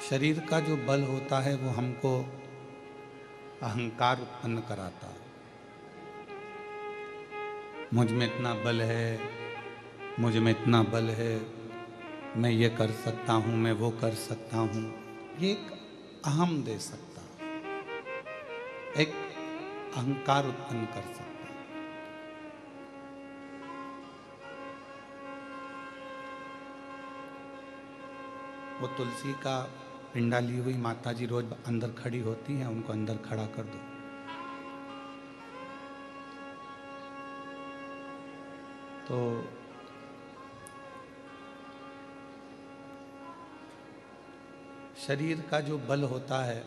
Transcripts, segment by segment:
शरीर का जो बल होता है वो हमको अहंकार उत्पन्न कराता है। मुझ में इतना बल है, मुझ में इतना बल है, मैं ये कर सकता हूँ, मैं वो कर सकता हूँ। ये एक अहम दे सकता है, एक अहंकार उत्पन्न कर सकता है। वो तुलसी का पिंडा ली हुई माता जी रोज अंदर खड़ी होती हैं, उनको अंदर खड़ा कर दो। तो शरीर का जो बल होता है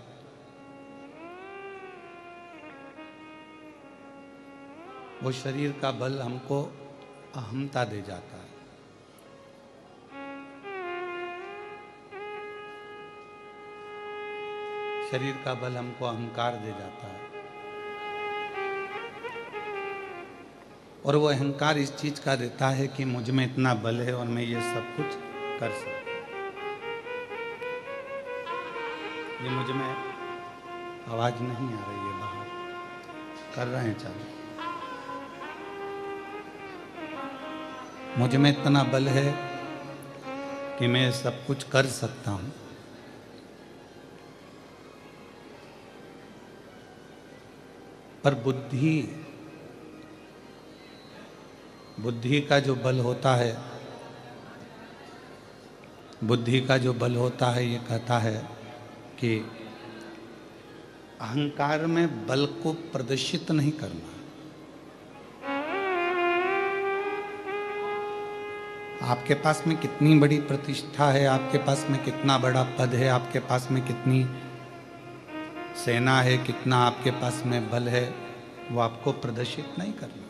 वो शरीर का बल हमको अहमता दे जाता है। शरीर का बल हमको अहंकार दे जाता है और वो अहंकार इस चीज का देता है कि मुझ में इतना बल है और मैं ये सब कुछ कर सकता हूँ। ये मुझ में आवाज नहीं आ रही है, बाहर कर रहे हैं चालू। मुझ में इतना बल है कि मैं सब कुछ कर सकता हूँ। पर बुद्धि का जो बल होता है, बुद्धि का जो बल होता है ये कहता है कि अहंकार में बल को प्रदर्शित नहीं करना। आपके पास में कितनी बड़ी प्रतिष्ठा है, आपके पास में कितना बड़ा पद है, आपके पास में कितनी सेना है, कितना आपके पास में बल है, वो आपको प्रदर्शित नहीं करना।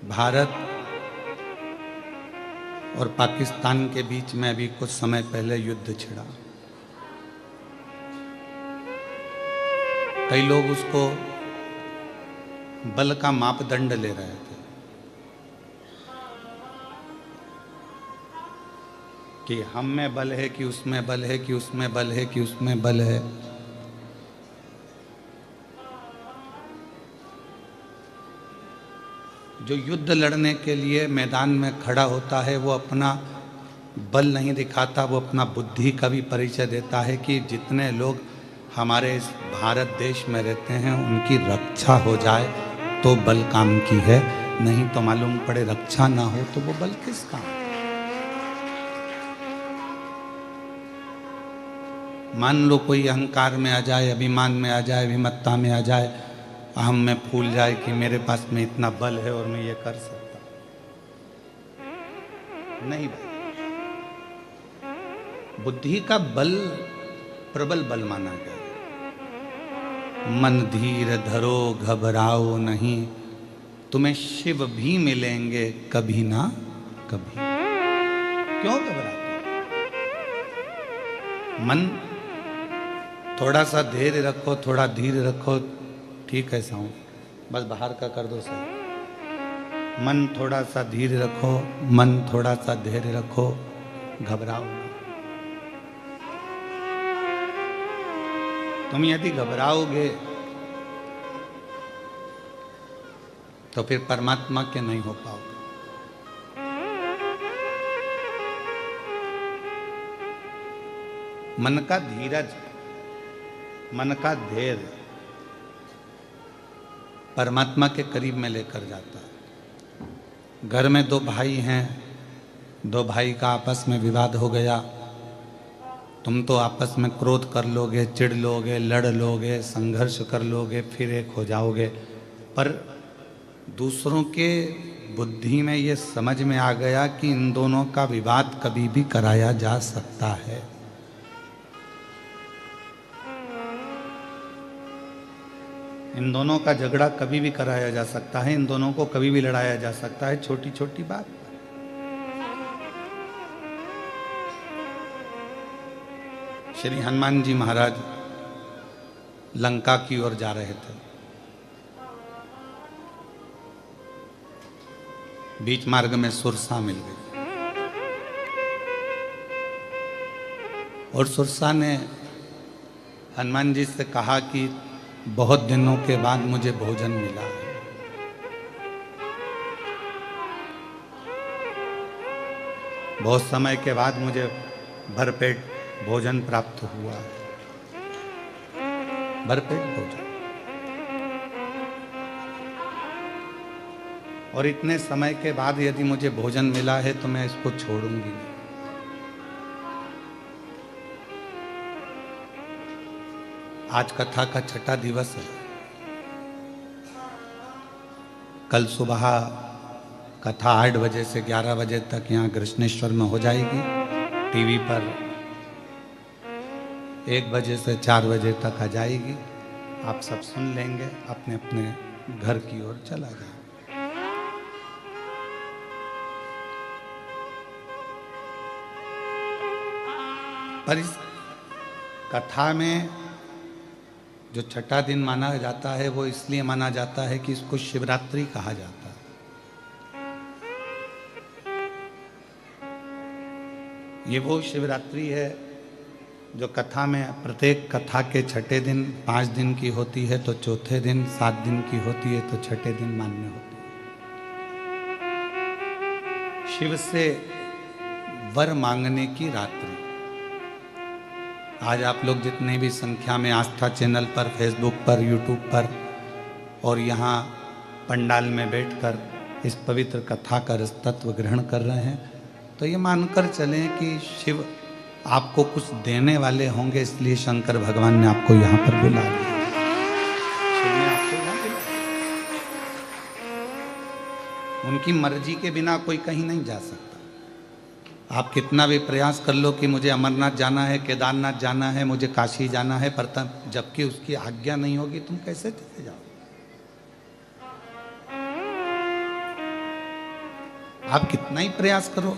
भारत और पाकिस्तान के बीच में अभी कुछ समय पहले युद्ध छिड़ा। कई लोग उसको बल का मापदंड ले रहे थे कि हम में बल है कि उसमें बल है, कि उसमें बल है, कि उसमें बल है। जो युद्ध लड़ने के लिए मैदान में खड़ा होता है वो अपना बल नहीं दिखाता, वो अपना बुद्धि का भी परिचय देता है कि जितने लोग हमारे इस भारत देश में रहते हैं उनकी रक्षा हो जाए तो बल काम की है, नहीं तो मालूम पड़े रक्षा ना हो तो वो बल किस काम। मान लो कोई अहंकार में आ जाए, अभिमान में आ जाए, अभिमत्ता में आ जाए, अहम में फूल जाए कि मेरे पास में इतना बल है और मैं ये कर सकता हूं। नहीं भाई, बुद्धि का बल प्रबल बल माना गया। मन धीर धरो घबराओ नहीं, तुम्हें शिव भी मिलेंगे कभी ना कभी। क्यों घबराते? मन थोड़ा सा धैर्य रखो, थोड़ा धीर रखो, ठीक है साउंड बस बाहर का कर दो सही। मन थोड़ा सा धीर रखो, मन थोड़ा सा धैर्य रखो, घबराओ ना। तुम यदि घबराओगे तो फिर परमात्मा के नहीं हो पाओगे। मन का धीरज, मन का धैर्य परमात्मा के करीब में लेकर जाता है। घर में दो भाई हैं, दो भाई का आपस में विवाद हो गया, तुम तो आपस में क्रोध कर लोगे, चिढ़ लोगे, लड़ लोगे, संघर्ष कर लोगे, फिर एक हो जाओगे। पर दूसरों के बुद्धि में ये समझ में आ गया कि इन दोनों का विवाद कभी भी कराया जा सकता है। इन दोनों का झगड़ा कभी भी कराया जा सकता है, इन दोनों को कभी भी लड़ाया जा सकता है, छोटी छोटी बात। श्री हनुमान जी महाराज लंका की ओर जा रहे थे। बीच मार्ग में सुरसा मिल गई और सुरसा ने हनुमान जी से कहा कि बहुत दिनों के बाद मुझे भोजन मिला है। बहुत समय के बाद मुझे भरपेट भोजन प्राप्त हुआ है। भरपेट भोजन, और इतने समय के बाद यदि मुझे भोजन मिला है तो मैं इसको छोड़ूंगी नहीं। आज कथा का छठा दिवस है। कल सुबह कथा 8 बजे से 11 बजे तक यहाँ कृष्णेश्वर में हो जाएगी। टीवी पर 1 बजे से 4 बजे तक आ जाएगी। आप सब सुन लेंगे, अपने अपने घर की ओर चला जाए। पर इस कथा में जो छठा दिन माना जाता है वो इसलिए माना जाता है कि इसको शिवरात्रि कहा जाता है। ये वो शिवरात्रि है जो कथा में प्रत्येक कथा के छठे दिन 5 दिन की होती है, तो चौथे दिन 7 दिन की होती है, तो छठे दिन मान्य होती है। शिव से वर मांगने की रात्रि। आज आप लोग जितने भी संख्या में आस्था चैनल पर, फेसबुक पर, यूट्यूब पर और यहाँ पंडाल में बैठकर इस पवित्र कथा का रसतत्व ग्रहण कर रहे हैं, तो ये मानकर चलें कि शिव आपको कुछ देने वाले होंगे, इसलिए शंकर भगवान ने आपको यहाँ पर बुला लिया। शिव ने आपको यहाँ बुलाया। उनकी मर्जी के बिना कोई कहीं नहीं जा सकता। आप कितना भी प्रयास कर लो कि मुझे अमरनाथ जाना है, केदारनाथ जाना है, मुझे काशी जाना है, पर तब जबकि उसकी आज्ञा नहीं होगी तुम कैसे चले जाओ? आप कितना ही प्रयास करो।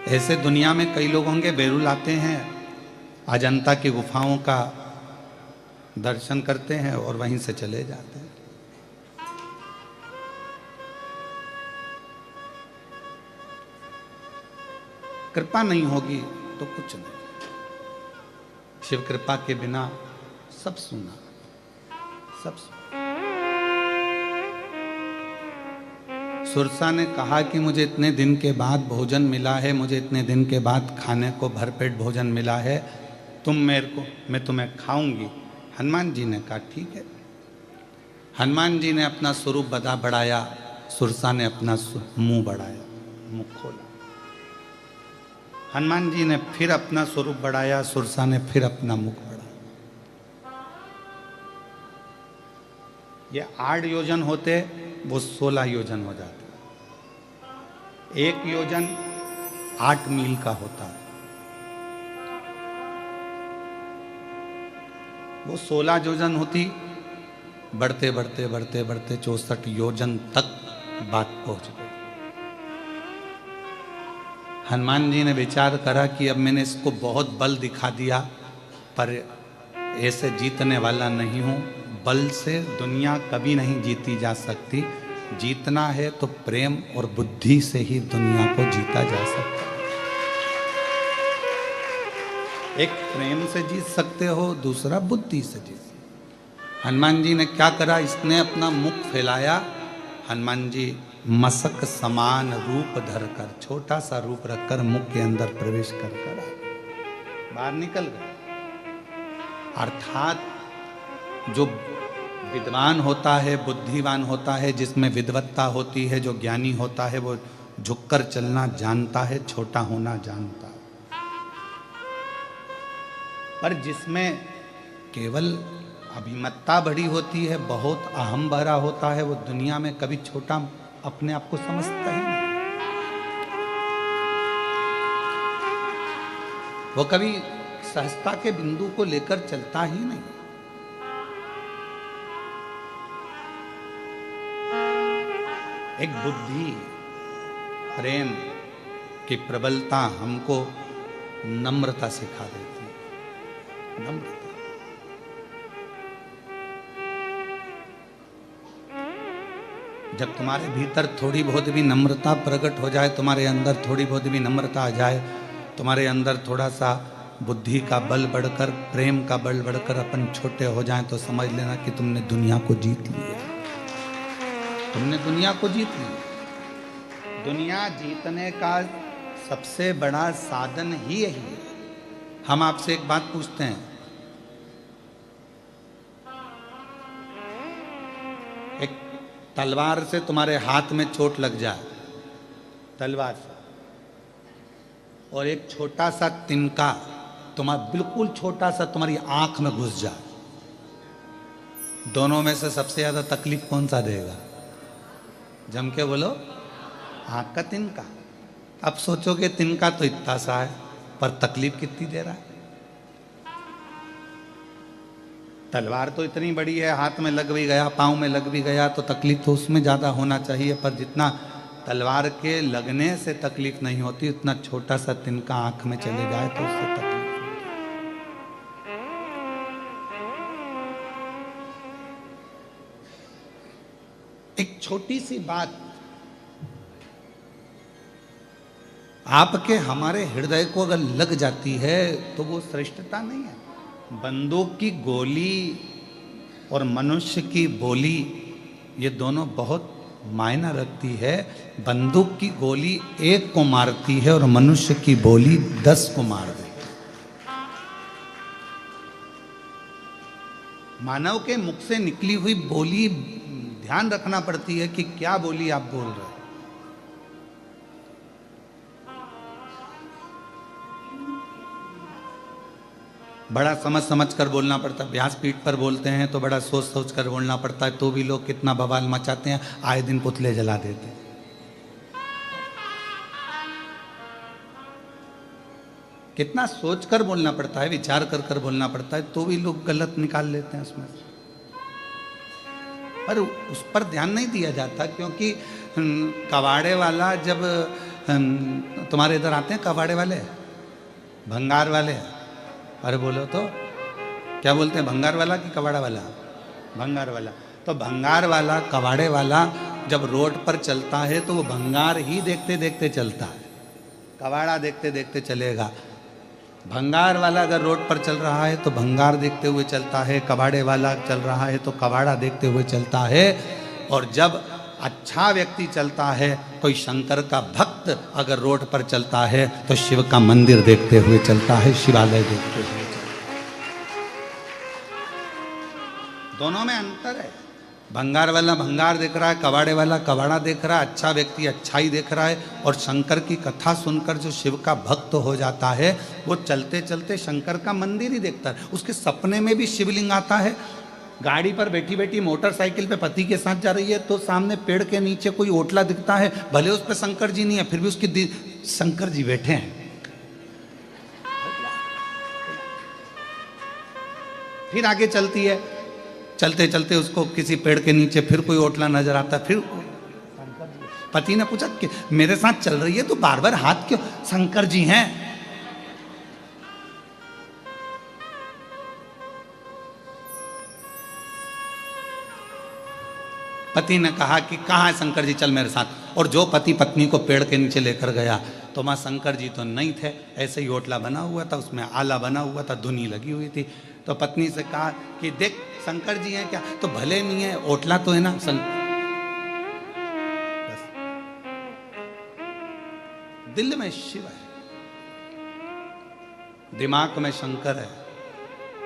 ऐसे दुनिया में कई लोग होंगे, बेरुल आते हैं, अजंता की गुफाओं का दर्शन करते हैं और वहीं से चले जाते हैं। कृपा नहीं होगी तो कुछ नहीं। शिव कृपा के बिना सब सुना, सब सुना। सुरसा ने कहा कि मुझे इतने दिन के बाद भोजन मिला है, मुझे इतने दिन के बाद खाने को भरपेट भोजन मिला है, मैं तुम्हें खाऊंगी। हनुमान जी ने कहा ठीक है। हनुमान जी ने अपना स्वरूप बढ़ाया, सुरसा ने अपना मुंह बढ़ाया, मुंह खोला। हनुमान जी ने फिर अपना स्वरूप बढ़ाया, सुरसा ने फिर अपना मुख बढ़ाया। ये 8 योजन होते, वो 16 योजन हो जाते। 1 योजन 8 मील का होता है, वो 16 योजन होती। बढ़ते बढ़ते बढ़ते बढ़ते 64 योजन तक बात पहुंच गई। हनुमान जी ने विचार करा कि अब मैंने इसको बहुत बल दिखा दिया, पर ऐसे जीतने वाला नहीं हूं। बल से दुनिया कभी नहीं जीती जा सकती। जीतना है तो प्रेम और बुद्धि से ही दुनिया को जीता जा सकता है। एक प्रेम से जीत सकते हो, दूसरा बुद्धि से जीत सकते। हनुमान जी ने क्या करा, इसने अपना मुख फैलाया। हनुमान जी मसक समान रूप धरकर, छोटा सा रूप रखकर मुख के अंदर प्रवेश कर बाहर निकल गए। अर्थात जो विद्वान होता है, बुद्धिमान होता है, जिसमें विद्वत्ता होती है, जो ज्ञानी होता है, वो झुककर चलना जानता है, छोटा होना जानता है। पर जिसमें केवल अभिमत्ता बड़ी होती है, बहुत अहम भरा होता है, वो दुनिया में कभी छोटा अपने आप को समझता ही नहीं। वो कभी सहजता के बिंदु को लेकर चलता ही नहीं। एक बुद्धि, प्रेम की प्रबलता हमको नम्रता सिखा देती है। नम्रता। जब तुम्हारे भीतर थोड़ी बहुत भी नम्रता प्रकट हो जाए, तुम्हारे अंदर थोड़ी बहुत भी नम्रता आ जाए, तुम्हारे अंदर थोड़ा सा बुद्धि का बल बढ़कर, प्रेम का बल बढ़कर अपन छोटे हो जाएं, तो समझ लेना कि तुमने दुनिया को जीत लिया। तुमने दुनिया को जीत लिया। दुनिया जीतने का सबसे बड़ा साधन ही यही है। हम आपसे एक बात पूछते हैं, एक तलवार से तुम्हारे हाथ में चोट लग जाए, तलवार से, और एक छोटा सा तिनका तुम्हारा बिल्कुल छोटा सा तुम्हारी आंख में घुस जाए, दोनों में से सबसे ज्यादा तकलीफ कौन सा देगा? जम के बोलो, आंख का तिनका। अब सोचोगे तिनका तो इतना सा है, पर तकलीफ कितनी दे रहा है। तलवार तो इतनी बड़ी है, हाथ में लग भी गया, पाँव में लग भी गया, तो तकलीफ तो उसमें ज़्यादा होना चाहिए, पर जितना तलवार के लगने से तकलीफ नहीं होती, उतना छोटा सा तिनका आंख में चले जाए तो उससे तकलीफ। एक छोटी सी बात आपके हमारे हृदय को अगर लग जाती है तो वो श्रेष्ठता नहीं है। बंदूक की गोली और मनुष्य की बोली, ये दोनों बहुत मायना रखती है। बंदूक की गोली एक को मारती है और मनुष्य की बोली 10 को मार देती है। मानव के मुख से निकली हुई बोली ध्यान रखना पड़ती है कि क्या बोली आप बोल रहे हो। बड़ा समझ समझ कर बोलना पड़ता है। व्यासपीठ पर बोलते हैं तो बड़ा सोच सोच कर बोलना पड़ता है, तो भी लोग कितना बवाल मचाते हैं, आए दिन पुतले जला देते हैं। कितना सोच कर बोलना पड़ता है, विचार कर कर बोलना पड़ता है, तो भी लोग गलत निकाल लेते हैं उसमें से। पर उस पर ध्यान नहीं दिया जाता, क्योंकि कबाड़े वाला जब तुम्हारे इधर आते हैं, कबाड़े वाले, भंगार वाले, अरे बोलो तो क्या बोलते हैं, भंगार वाला कि कबाड़ा वाला? भंगार वाला। तो भंगार वाला, कबाड़े वाला जब रोड पर चलता है तो वो भंगार ही देखते देखते चलता है, कबाड़ा देखते देखते चलेगा। भंगार वाला अगर रोड पर चल रहा है तो भंगार देखते हुए चलता है, कबाड़े वाला चल रहा है तो कबाड़ा देखते हुए चलता है। और जब अच्छा व्यक्ति चलता है, कोई शंकर का भक्त अगर रोड पर चलता है तो शिव का मंदिर देखते हुए चलता है, शिवालय देखते हुए चलता है। दोनों में अंतर है। भंगार वाला भंगार देख रहा है, कबाड़े वाला कबाड़ा देख रहा है, अच्छा व्यक्ति अच्छाई देख रहा है। और शंकर की कथा सुनकर जो शिव का भक्त हो जाता है, वो चलते चलते शंकर का मंदिर ही देखता है। उसके सपने में भी शिवलिंग आता है। गाड़ी पर बैठी बैठी मोटरसाइकिल पे पति के साथ जा रही है तो सामने पेड़ के नीचे कोई ओटला दिखता है, भले उस पर शंकर जी नहीं है, फिर भी उसकी शंकर जी बैठे हैं। फिर आगे चलती है, चलते चलते उसको किसी पेड़ के नीचे फिर कोई ओटला नजर आता है, फिर पति ने पूछा कि मेरे साथ चल रही है तो बार बार हाथ क्यों? शंकर जी हैं। पति ने कहा कि कहाँ है शंकर जी, चल मेरे साथ। और जो पति पत्नी को पेड़ के नीचे लेकर गया तो मां शंकर जी तो नहीं थे, ऐसे ही ओटला बना हुआ था, उसमें आला बना हुआ था, धुनी लगी हुई थी। तो पत्नी से कहा कि देख शंकर जी हैं क्या? तो भले नहीं है, ओटला तो है ना। बस दिल में शिव है, दिमाग में शंकर है,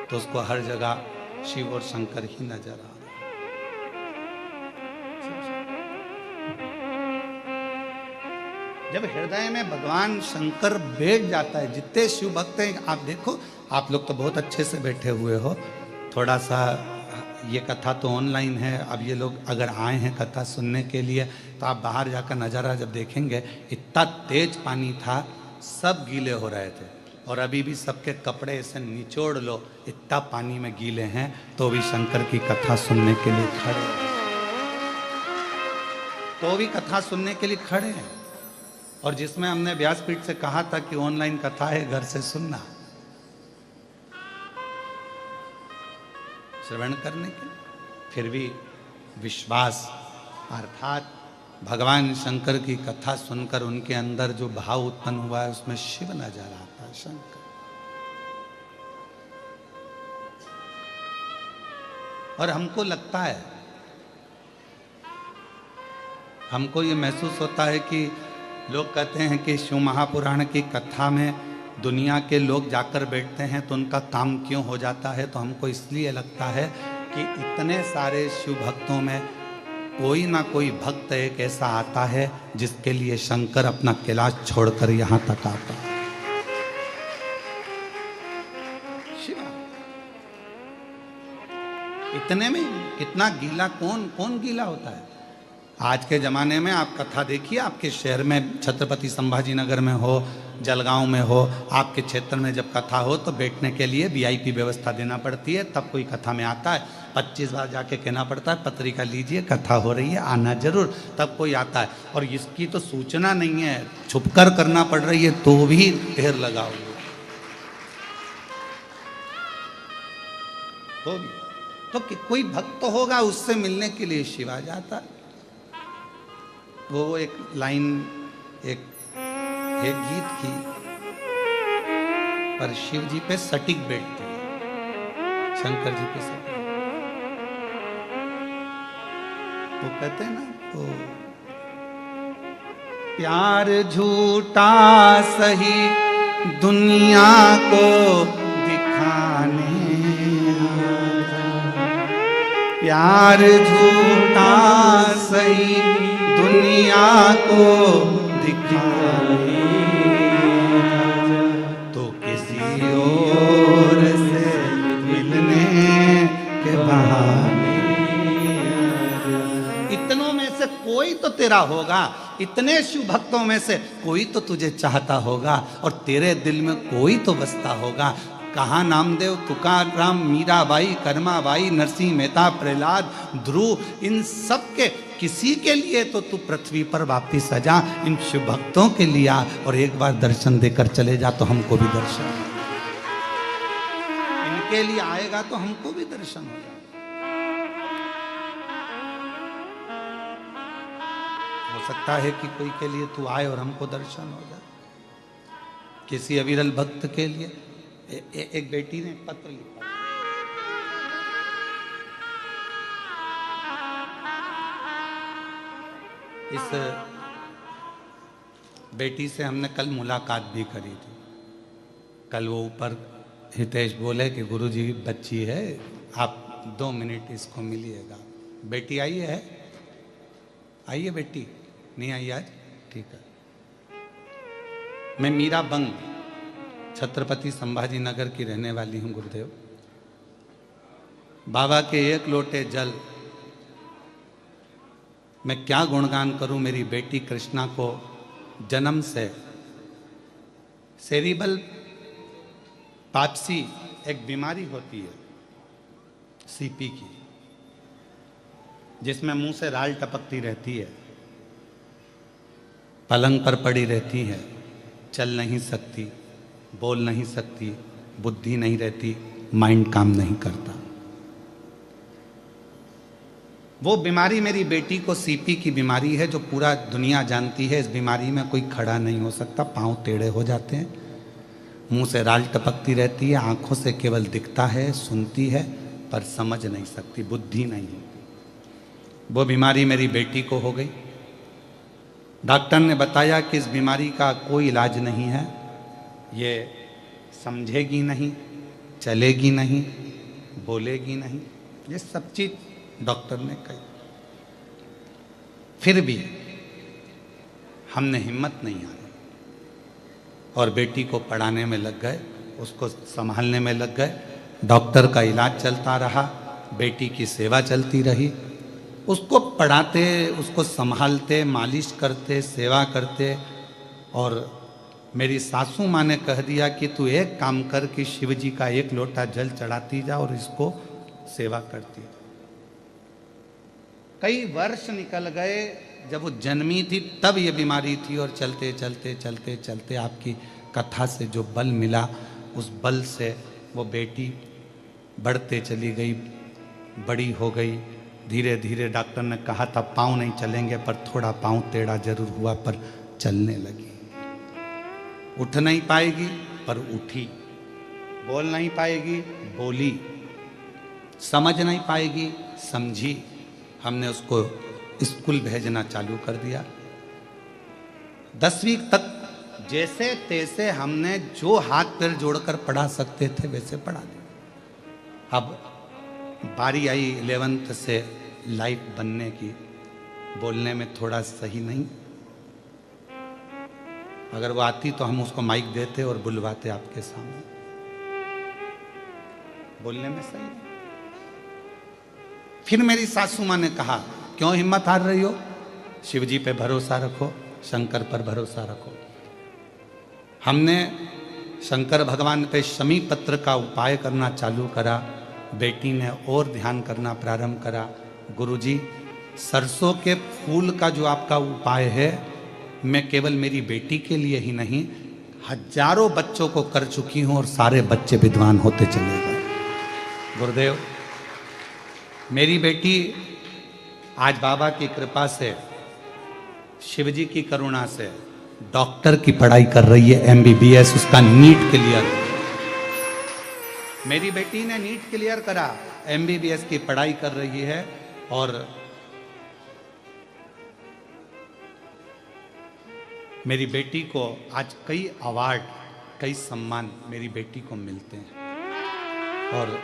तो उसको हर जगह शिव और शंकर ही नजर आ रहा है। जब हृदय में भगवान शंकर बैठ जाता है, जितने शिव भक्त हैं आप देखो, आप लोग तो बहुत अच्छे से बैठे हुए हो। थोड़ा सा ये कथा तो ऑनलाइन है, अब ये लोग अगर आए हैं कथा सुनने के लिए तो आप बाहर जाकर नज़ारा जब देखेंगे, इतना तेज पानी था, सब गीले हो रहे थे। और अभी भी सबके कपड़े ऐसे निचोड़ लो, इतना पानी में गीले हैं, तो भी शंकर की कथा सुनने के लिए खड़े हैं, तो भी कथा सुनने के लिए खड़े हैं। और जिसमें हमने व्यासपीठ से कहा था कि ऑनलाइन कथा है, घर से सुनना, श्रवण करने के, फिर भी विश्वास अर्थात भगवान शंकर की कथा सुनकर उनके अंदर जो भाव उत्पन्न हुआ है उसमें शिव नजर आता है, शंकर। और हमको लगता है, हमको ये महसूस होता है कि लोग कहते हैं कि शिव महापुराण की कथा में दुनिया के लोग जाकर बैठते हैं तो उनका काम क्यों हो जाता है। तो हमको इसलिए लगता है कि इतने सारे शिव भक्तों में कोई ना कोई भक्त एक ऐसा आता है जिसके लिए शंकर अपना कैलाश छोड़कर यहां तक आता है। शिवा इतने में कितना गीला, कौन गीला होता है। आज के ज़माने में आप कथा देखिए, आपके शहर में छत्रपति संभाजी नगर में हो, जलगांव में हो, आपके क्षेत्र में जब कथा हो तो बैठने के लिए वीआईपी व्यवस्था देना पड़ती है, तब कोई कथा में आता है। 25 बार जाके कहना पड़ता है पत्रिका लीजिए, कथा हो रही है, आना जरूर, तब कोई आता है। और इसकी तो सूचना नहीं है, छुपकर करना पड़ रही है तो भी ढेर लगाओ होगी। तो कोई भक्त होगा उससे मिलने के लिए शिवा जाता है। वो एक लाइन एक गीत की, पर शिव जी पे सटीक बैठती है, शंकर जी पे सटीक। वो कहते हैं ना, तो प्यार झूठा सही दुनिया को दिखाने, प्यार झूठा सही दुनिया को दिखाने, तो किसी और से मिलने के बहाने। इतनों में से कोई तो तेरा होगा, इतने शिव भक्तों में से कोई तो तुझे चाहता होगा और तेरे दिल में कोई तो बसता होगा। कहाँ नामदेव, तुकाराम, मीराबाई, कर्माबाई, नरसिंह मेहता, प्रहलाद, ध्रुव, इन सब के किसी के लिए तो तू पृथ्वी पर वापिस आ जा। इन शिव भक्तों के लिए आ और एक बार दर्शन देकर चले जा, तो हमको भी दर्शन, इनके लिए आएगा तो हमको भी दर्शन हो जाए। हो सकता है कि कोई के लिए तू आए और हमको दर्शन हो जाए। किसी अविरल भक्त के लिए एक बेटी ने पत्र लिखा, इस बेटी से हमने कल मुलाकात भी करी थी। कल वो ऊपर हितेश बोले कि गुरुजी बच्ची है, आप 2 मिनट इसको मिलिएगा। बेटी आई है, आइए बेटी, नहीं आई आज, ठीक है। मैं मीरा बंग, छत्रपति संभाजी नगर की रहने वाली हूँ गुरुदेव। बाबा के एक लोटे जल मैं क्या गुणगान करूं। मेरी बेटी कृष्णा को जन्म से सेरिबल पाप्सी एक बीमारी होती है, सीपी की, जिसमें मुंह से राल टपकती रहती है, पलंग पर पड़ी रहती है, चल नहीं सकती, बोल नहीं सकती, बुद्धि नहीं रहती, माइंड काम नहीं करता। वो बीमारी मेरी बेटी को सीपी की बीमारी है, जो पूरा दुनिया जानती है। इस बीमारी में कोई खड़ा नहीं हो सकता, पांव टेढ़े हो जाते हैं, मुंह से राल टपकती रहती है, आंखों से केवल दिखता है, सुनती है, पर समझ नहीं सकती, बुद्धि नहीं होती। वो बीमारी मेरी बेटी को हो गई। डॉक्टर ने बताया कि इस बीमारी का कोई इलाज नहीं है, ये समझेगी नहीं, चलेगी नहीं, बोलेगी नहीं, ये सब चीज डॉक्टर ने कही। फिर भी हमने हिम्मत नहीं हारी और बेटी को पढ़ाने में लग गए, उसको संभालने में लग गए। डॉक्टर का इलाज चलता रहा, बेटी की सेवा चलती रही, उसको पढ़ाते, उसको संभालते, मालिश करते, सेवा करते। और मेरी सासू माँ ने कह दिया कि तू एक काम कर कि शिव जी का 1 लोटा जल चढ़ाती जा और इसको सेवा करती। कई वर्ष निकल गए, जब वो जन्मी थी तब ये बीमारी थी, और चलते चलते चलते चलते आपकी कथा से जो बल मिला, उस बल से वो बेटी बढ़ते चली गई, बड़ी हो गई, धीरे धीरे डॉक्टर ने कहा था पाँव नहीं चलेंगे, पर थोड़ा पाँव टेढ़ा जरूर हुआ, पर चलने लगी। उठ नहीं पाएगी पर उठी, बोल नहीं पाएगी बोली, समझ नहीं पाएगी समझी। हमने उसको स्कूल भेजना चालू कर दिया। 10वीं तक जैसे तैसे हमने जो हाथ पैर जोड़कर पढ़ा सकते थे वैसे पढ़ा दिया। अब बारी आई 11th से लाइफ बनने की। बोलने में थोड़ा सही नहीं, अगर वो आती तो हम उसको माइक देते और बुलवाते आपके सामने। बोलने में सही नहीं। फिर मेरी सासू माँ ने कहा क्यों हिम्मत हार रही हो, शिव जी पे भरोसा रखो, शंकर पर भरोसा रखो। हमने शंकर भगवान पे शमी पत्र का उपाय करना चालू करा। बेटी ने और ध्यान करना प्रारंभ करा। गुरुजी, सरसों के फूल का जो आपका उपाय है, मैं केवल मेरी बेटी के लिए ही नहीं, हजारों बच्चों को कर चुकी हूं और सारे बच्चे विद्वान होते चले गए। गुरुदेव, मेरी बेटी आज बाबा की कृपा से, शिवजी की करुणा से डॉक्टर की पढ़ाई कर रही है, MBBS, उसका नीट क्लियर। मेरी बेटी ने नीट क्लियर करा, MBBS की पढ़ाई कर रही है। और मेरी बेटी को आज कई अवार्ड, कई सम्मान मेरी बेटी को मिलते हैं। और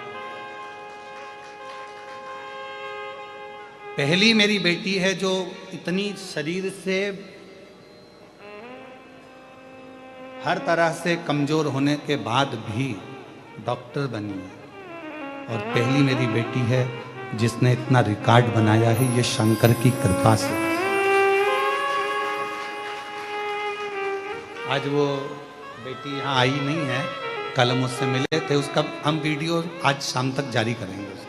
पहली मेरी बेटी है जो इतनी शरीर से हर तरह से कमजोर होने के बाद भी डॉक्टर बनी है। और पहली मेरी बेटी है जिसने इतना रिकॉर्ड बनाया है, ये शंकर की कृपा से। आज वो बेटी यहाँ आई नहीं है, कल मुझसे मिले थे, उसका हम वीडियो आज शाम तक जारी करेंगे उसका।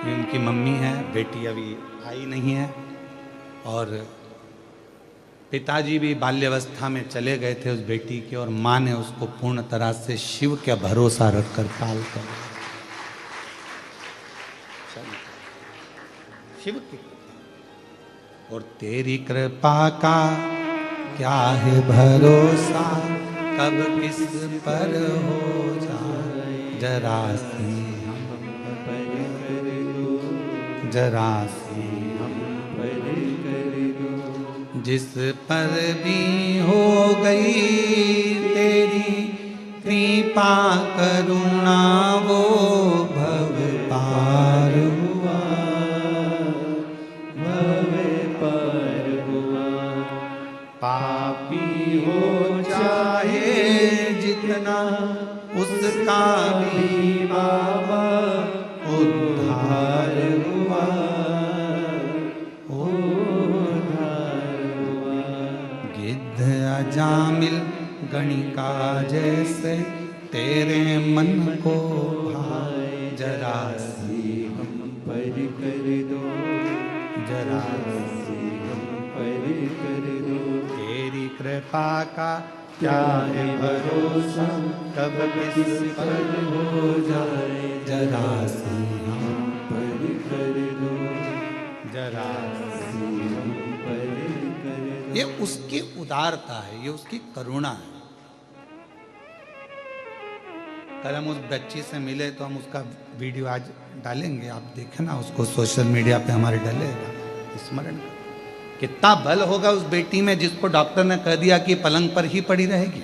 उनकी मम्मी है, बेटी अभी आई नहीं है। और पिताजी भी बाल्यावस्था में चले गए थे उस बेटी के, और माँ ने उसको पूर्ण तरह से शिव का भरोसा रखकर पाल कर। शिव की और तेरी कृपा का क्या है भरोसा, कब किस पर हो जाए जरा सी जरा सी हम पर कर दो। जिस पर भी हो गई तेरी कृपा करुणा, वो भव पार हुआ, भव पार हुआ। पापी हो चाहे जितना, उसका भी बाबा उद्धार हुआ, उद्धार हुआ। गिद्ध अजामिल गणिका जैसे तेरे मन को भाए, जरा सी हम पर कर दो, जरा सी हम पर कर दो। तेरी कृपा का क्या है भरोसा, कब किस पर हो जाए जरा सी हम पर कर दो, जरा सी हम पर कर दो। ये उसकी उदारता है, ये उसकी करुणा है। कल हम उस बच्ची से मिले तो हम उसका वीडियो आज डालेंगे, आप देखना उसको, सोशल मीडिया पे हमारे डलेगा। स्मरण कितना बल होगा उस बेटी में, जिसको डॉक्टर ने कह दिया कि पलंग पर ही पड़ी रहेगी।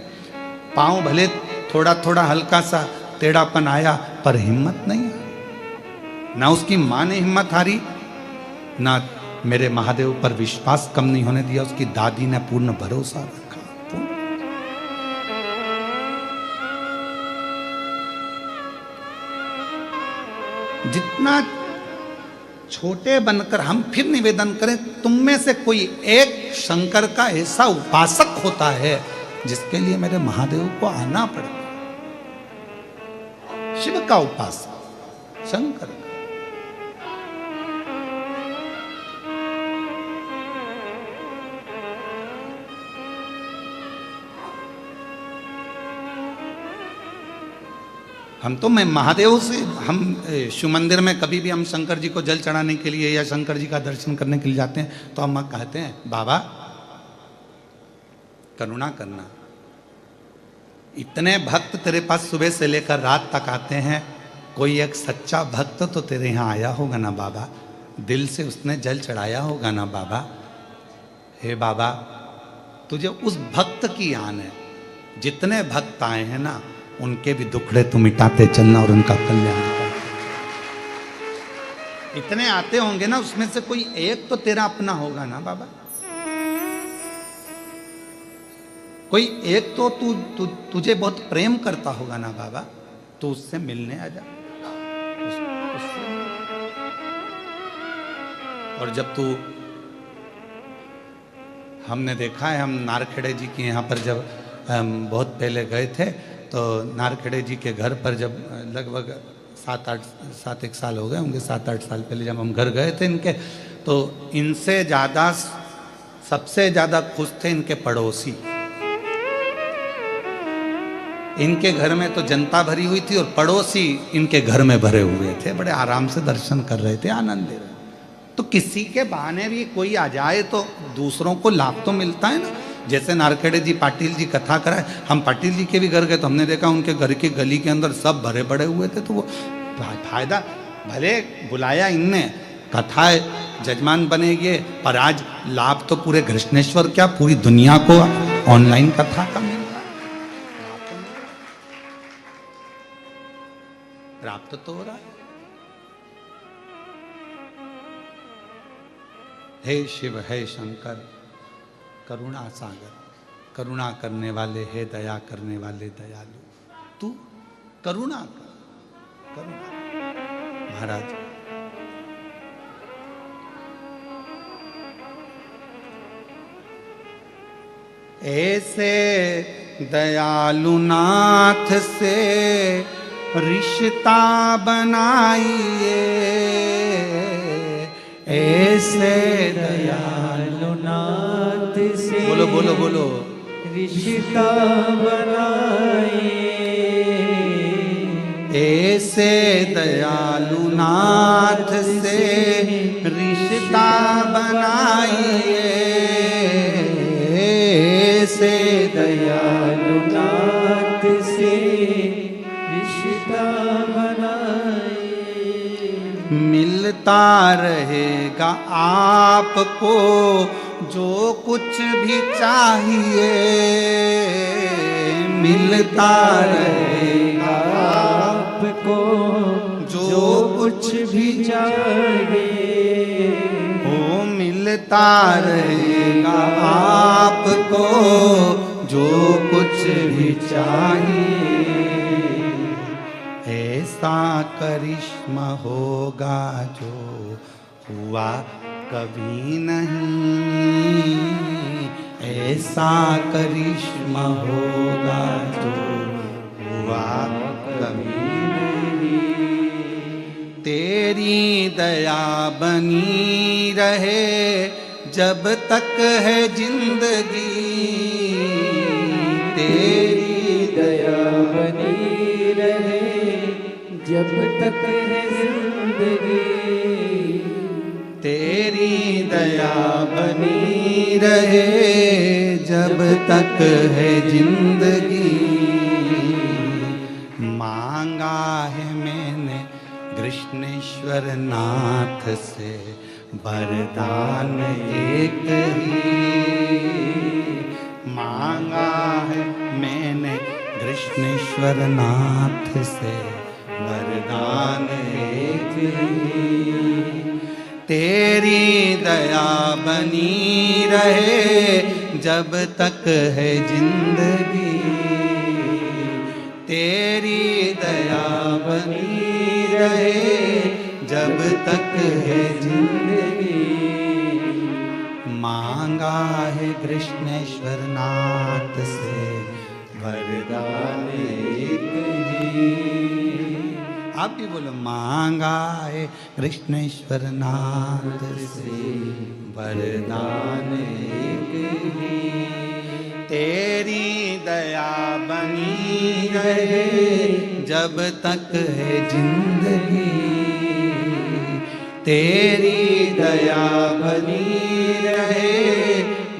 पाँव भले थोड़ा थोड़ा हल्का सा टेढ़ापन आया, पर हिम्मत नहीं आई। ना उसकी माँ ने हिम्मत हारी, ना मेरे महादेव पर विश्वास कम नहीं होने दिया। उसकी दादी ने पूर्ण भरोसा रखा। जितना छोटे बनकर हम फिर निवेदन करें, तुम में से कोई एक शंकर का ऐसा उपासक होता है जिसके लिए मेरे महादेव को आना पड़ेगा। शिव का उपासक, शंकर का। हम तो मैं महादेव से, हम शिव मंदिर में कभी भी हम शंकर जी को जल चढ़ाने के लिए या शंकर जी का दर्शन करने के लिए जाते हैं तो हम कहते हैं बाबा करुणा करना, इतने भक्त तेरे पास सुबह से लेकर रात तक आते हैं, कोई एक सच्चा भक्त तो तेरे यहाँ आया होगा ना बाबा, दिल से उसने जल चढ़ाया होगा ना बाबा। हे बाबा तुझे उस भक्त की आन है, जितने भक्त आए हैं ना उनके भी दुखड़े तू मिटाते चलना और उनका कल्याण करते। इतने आते होंगे ना, उसमें से कोई एक तो तेरा अपना होगा ना बाबा, कोई एक तो तुझे बहुत प्रेम करता होगा ना बाबा, तो उससे मिलने आ जा। और जब तू, हमने देखा है, हम नारखेड़े जी के यहाँ पर जब बहुत पहले गए थे तो नारखेड़े जी के घर पर जब लगभग 7-8 साल हो गए होंगे, 7-8 साल पहले जब हम घर गए थे इनके, तो इनसे ज़्यादा, सबसे ज़्यादा खुश थे इनके पड़ोसी। इनके घर में तो जनता भरी हुई थी और पड़ोसी इनके घर में भरे हुए थे, बड़े आराम से दर्शन कर रहे थे, आनंद ले रहे। तो किसी के बहाने भी कोई आ जाए तो दूसरों को लाभ तो मिलता है ना। जैसे नारखेड़े जी पाटिल जी कथा कराए, हम पाटिल जी के भी घर गए तो हमने देखा उनके घर की गली के अंदर सब भरे पड़े हुए थे। तो वो फायदा, भले बुलाया इनने, कथा जजमान बनेंगे, पर आज लाभ तो पूरे कृष्णेश्वर क्या पूरी दुनिया को ऑनलाइन कथा का मिल रहा है, प्राप्त तो हो रहा है। हे शिव, हे शंकर, करुणा सागर, करुणा करने वाले, हे दया करने वाले दयालु, तू करुणा कर, करुणा। महाराज ऐसे दयालु नाथ से रिश्ता बनाइए, ऐसे दयालु नाथ से, बोलो बोलो बोलो, रिश्ता बनाइए, ऐसे दयालु नाथ से रिश्ता बनाइए, ऐसे दयालु नाथ से रिश्ता बनाइए। मिलता रहेगा आपको जो कुछ भी चाहिए, मिलता रहेगा आपको जो कुछ भी चाहिए, वो मिलता रहेगा आपको जो कुछ भी चाहिए। ऐसा करिश्मा होगा जो हुआ कभी नहीं, ऐसा करिश्मा होगा जो हुआ कभी नहीं। तेरी दया बनी रहे जब तक है जिंदगी, तेरी दया बनी रहे जब तक है जिंदगी, तेरी दया बनी रहे जब तक है जिंदगी। मांगा है मैंने कृष्णेश्वर नाथ से वरदान एक ही, मांगा है मैंने कृष्णेश्वर नाथ से वरदान एक ही। तेरी दया बनी रहे जब तक है जिंदगी, तेरी दया बनी रहे जब तक है जिंदगी। मांगा है कृष्णेश्वर नाथ से वरदान एक ही। आप भी बोलो। मांगा है कृष्णेश्वर नाथ से वरदान एक ही, तेरी दया बनी रहे जब तक है जिंदगी, तेरी दया बनी रहे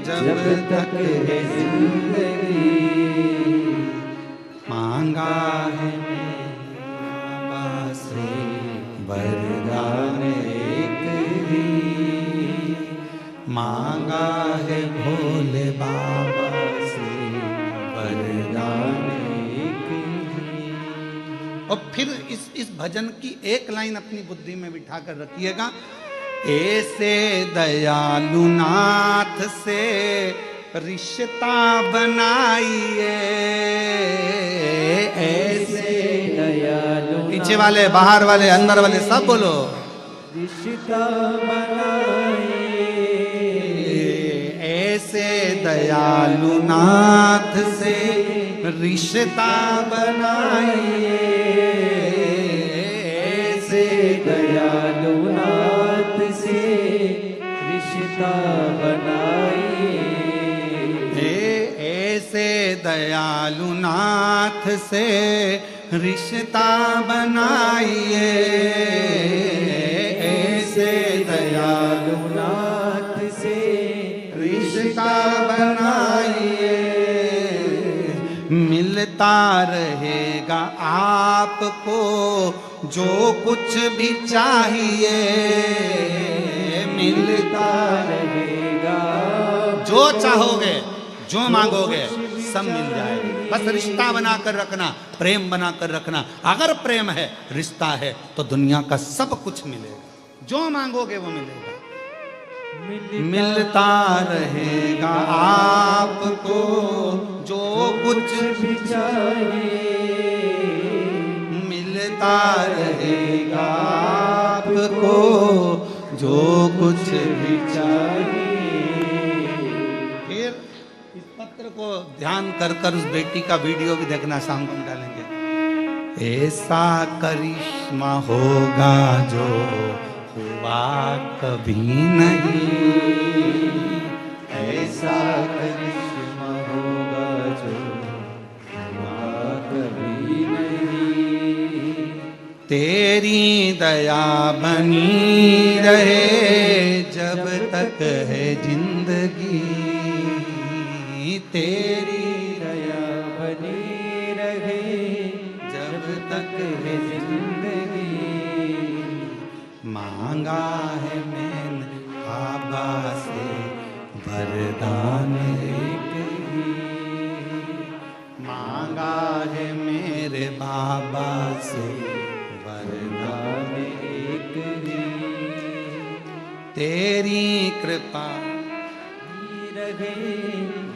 जब तक है जिंदगी। मांगा है बाबा से वरदान एक ही, मांगा है भोले बाबा से वरदान एक ही। और फिर इस भजन की एक लाइन अपनी बुद्धि में बिठा कर रखिएगा। ऐसे दयालु नाथ से रिश्ता बनाइए, ऐसे दयालु, पीछे वाले, बाहर वाले, अंदर वाले सब बोलो, रिश्ता बनाइए। ऐसे दयालु नाथ से रिश्ता बनाइए, ऐसे दयालु नाथ से रिश्ता बनाइए, ऐसे दयालु नाथ से रिश्ता बनाइए, ऐसे दयालु नाथ से रिश्ता बनाइए। मिलता रहेगा आपको जो कुछ भी चाहिए, मिलता रहेगा, जो चाहोगे जो मांगोगे सब मिल जाएगा। बस रिश्ता बनाकर रखना, प्रेम बनाकर रखना। अगर प्रेम है, रिश्ता है, तो दुनिया का सब कुछ मिलेगा, जो मांगोगे वो मिलेगा। मिलता रहेगा आपको जो कुछ भी चाहिए, मिलता रहेगा आपको जो कुछ भी चाहिए। फिर इस पत्र को ध्यान कर कर उस बेटी का वीडियो भी देखना, शाम को डालेंगे। ऐसा करिश्मा होगा जो हुआ कभी नहीं, ऐसा करिश्मा होगा जो हुआ कभी नहीं। तेरी दया बनी रहे जब तक है जिंदगी, तेरी दया बनी रहे जब तक है जिंदगी। मांगा है मैंने बाबा से वरदान एक ही, मांगा है मेरे बाबा से वरदान एक ही। तेरी कृपा रहे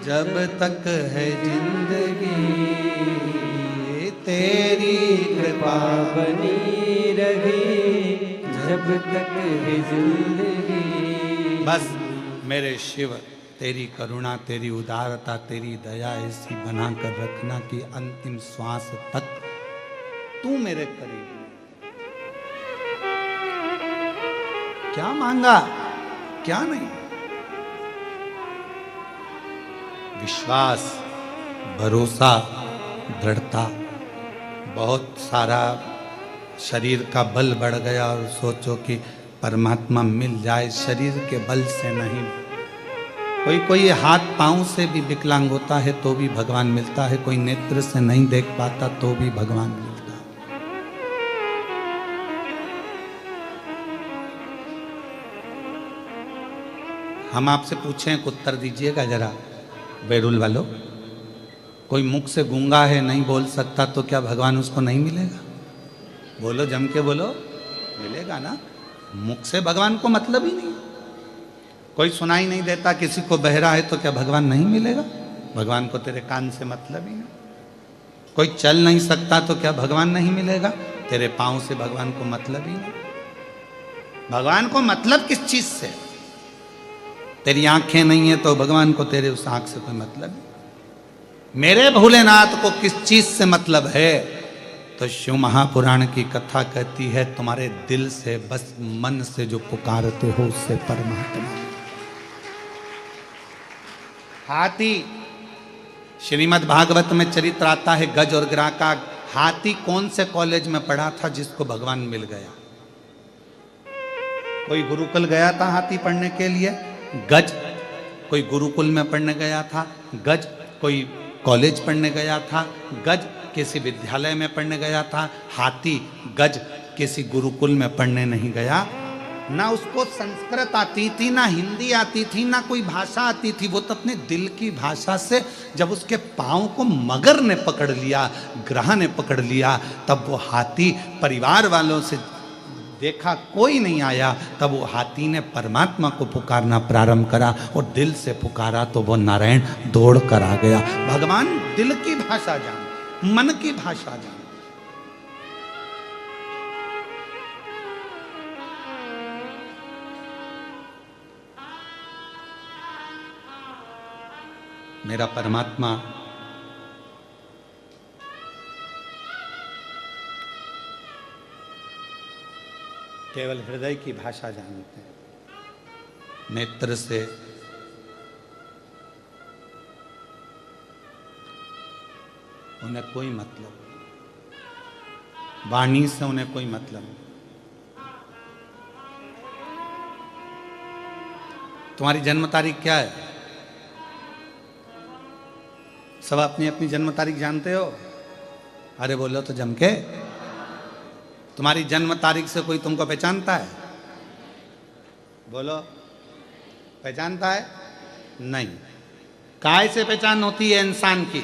जब तक है जिंदगी, तेरी कृपा बनी रहे जब तक है जिंदगी। बस मेरे शिव, तेरी करुणा, तेरी उदारता, तेरी दया ऐसी बना कर रखना कि अंतिम श्वास तक तू मेरे करीब। क्या मांगा, क्या नहीं। विश्वास, भरोसा, दृढ़ता। बहुत सारा शरीर का बल बढ़ गया और सोचो कि परमात्मा मिल जाए, शरीर के बल से नहीं। कोई कोई हाथ पांव से भी विकलांग होता है तो भी भगवान मिलता है, कोई नेत्र से नहीं देख पाता तो भी भगवान मिलता है। हम आपसे पूछें, उत्तर दीजिएगा जरा बेरुल वालों। कोई मुख से गूंगा है, नहीं बोल सकता, तो क्या भगवान उसको नहीं मिलेगा? बोलो, जम के बोलो, मिलेगा ना। मुख से भगवान को मतलब ही नहीं। कोई सुनाई नहीं देता, किसी को बहरा है, तो क्या भगवान नहीं मिलेगा? भगवान को तेरे कान से मतलब ही नहीं। कोई चल नहीं सकता तो क्या भगवान नहीं मिलेगा? तेरे पांव से भगवान को मतलब ही नहीं। भगवान को मतलब किस चीज से? तेरी आंखें नहीं है तो भगवान को तेरे उस आंख से कोई मतलब नहीं। मेरे भोलेनाथ को किस चीज से मतलब है? तो शिव महापुराण की कथा कहती है तुम्हारे दिल से, बस मन से जो पुकारते हो उससे परमात्मा। हाथी, श्रीमद् भागवत में चरित्र आता है गज और ग्राह का। हाथी कौन से कॉलेज में पढ़ा था जिसको भगवान मिल गया? कोई गुरुकुल गया था हाथी पढ़ने के लिए? गज कोई गुरुकुल में पढ़ने गया था? गज कोई कॉलेज पढ़ने गया था? गज किसी विद्यालय में पढ़ने गया था? हाथी गज किसी गुरुकुल में पढ़ने नहीं गया। ना उसको संस्कृत आती थी, ना हिंदी आती थी, ना कोई भाषा आती थी। वो तो अपने दिल की भाषा से, जब उसके पाँव को मगर ने पकड़ लिया, ग्रह ने पकड़ लिया, तब वो हाथी परिवार वालों से देखा कोई नहीं आया, तब वो हाथी ने परमात्मा को पुकारना प्रारंभ करा और दिल से पुकारा तो वो नारायण दौड़ कर आ गया। भगवान दिल की भाषा जान, मन की भाषा जान। मेरा परमात्मा केवल हृदय की भाषा जानते हैं। नेत्र से उन्हें कोई मतलब, वाणी से उन्हें कोई मतलब। तुम्हारी जन्म तारीख क्या है? सब अपनी अपनी जन्म तारीख जानते हो? अरे बोलो तो जम के। तुम्हारी जन्म तारीख से कोई तुमको पहचानता है? बोलो, पहचानता है? नहीं। काय से पहचान होती है इंसान की?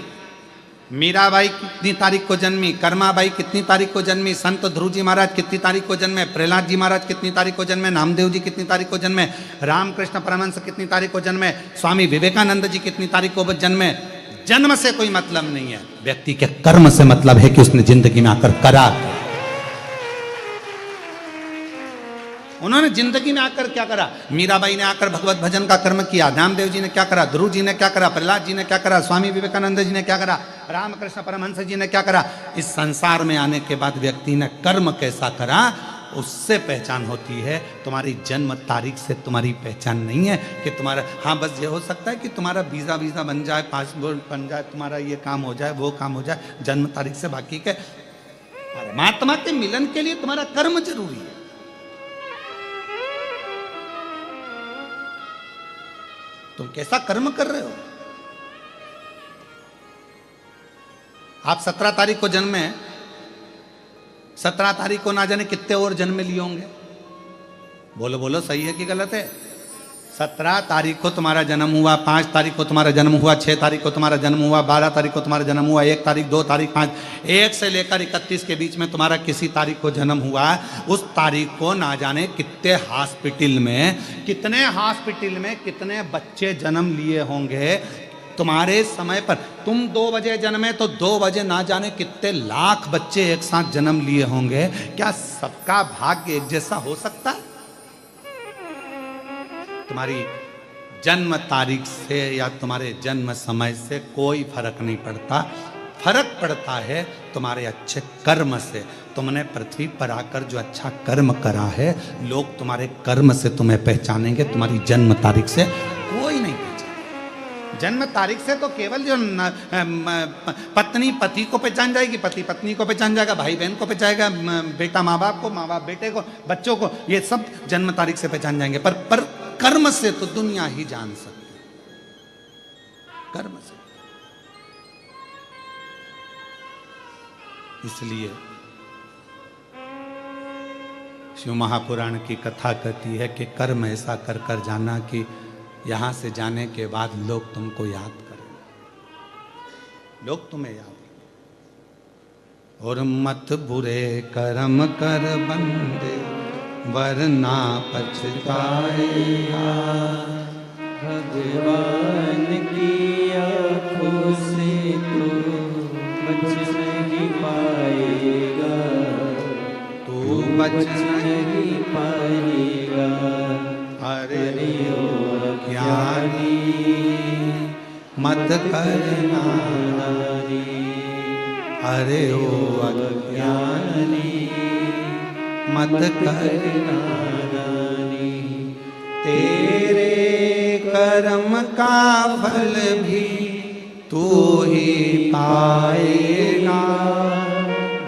मीराबाई कितनी तारीख को जन्मी, कर्माबाई कितनी तारीख को जन्मी, संत ध्रुव जी महाराज कितनी तारीख को जन्मे, प्रहलाद जी महाराज कितनी तारीख को जन्मे, नामदेव जी कितनी तारीख को जन्मे, रामकृष्ण परमहंस कितनी तारीख को जन्मे, स्वामी विवेकानंद जी कितनी तारीख को जन्मे। जन्म से कोई मतलब नहीं है, व्यक्ति के कर्म से मतलब है कि उसने जिंदगी में आकर करा। उन्होंने जिंदगी में आकर क्या करा? मीराबाई ने आकर भगवत भजन का कर्म किया, नामदेव जी ने क्या करा, ध्रुव जी ने क्या करा, प्रहलाद जी ने क्या करा, स्वामी विवेकानंद जी ने क्या करा, रामकृष्ण परमहंस जी ने क्या करा। इस संसार में आने के बाद व्यक्ति ने कर्म कैसा करा उससे पहचान होती है। तुम्हारी जन्म तारीख से तुम्हारी पहचान नहीं है कि तुम्हारा, हाँ बस ये हो सकता है कि तुम्हारा वीजा बन जाए, पासपोर्ट बन जाए, तुम्हारा ये काम हो जाए, वो काम हो जाए, जन्म तारीख से। बाकी के परमात्मा के मिलन के लिए तुम्हारा कर्म जरूरी है। तुम कैसा कर्म कर रहे हो? आप 17 तारीख को जन्मे, 17 तारीख को ना जाने कितने और जन्म लिए होंगे। बोलो बोलो, सही है कि गलत है? 17 तारीख को तुम्हारा जन्म हुआ, 5 तारीख को तुम्हारा जन्म हुआ, 6 तारीख को तुम्हारा जन्म हुआ, 12 तारीख को तुम्हारा जन्म हुआ, 1 तारीख, 2 तारीख, 5, 1 से लेकर 31 के बीच में तुम्हारा किसी तारीख को जन्म हुआ। उस तारीख को ना जाने कितने हॉस्पिटल में कितने बच्चे जन्म लिए होंगे तुम्हारे समय पर। तुम 2 बजे जन्मे तो 2 बजे ना जाने कितने लाख बच्चे एक साथ जन्म लिए होंगे। क्या सबका भाग्य एक जैसा हो सकता है? तुम्हारी जन्म तारीख से या तुम्हारे जन्म समय से कोई फर्क नहीं पड़ता। फर्क पड़ता है तुम्हारे अच्छे कर्म से। तुमने पृथ्वी पर आकर जो अच्छा कर्म करा है, लोग तुम्हारे कर्म से तुम्हें पहचानेंगे, तुम्हारी जन्म तारीख से कोई नहीं पहचानेगा। जन्म तारीख से तो केवल जो पत्नी पति को पहचान जाएगी, पति पत्नी को पहचान जाएगा, भाई बहन को पहचानेगा, बेटा माँ बाप को, माँ बाप बेटे को, बच्चों को, ये सब जन्म तारीख से पहचान जाएंगे। पर कर्म से तो दुनिया ही जान सकती है, कर्म से। इसलिए शिव महापुराण की कथा कहती है कि कर्म ऐसा कर कर जाना कि यहां से जाने के बाद लोग तुमको याद करें, लोग तुम्हें याद करें। और मत बुरे कर्म कर बंदे वरना पछताएगा, भगवान की आँखों से तू बच नहीं पाएगा, तू बच नहीं पाएगा। अरे ओ ज्ञानी मत करना, अरे ओ अज्ञानी मत कर नादानी, तेरे कर्म का फल भी तू ही पाएगा,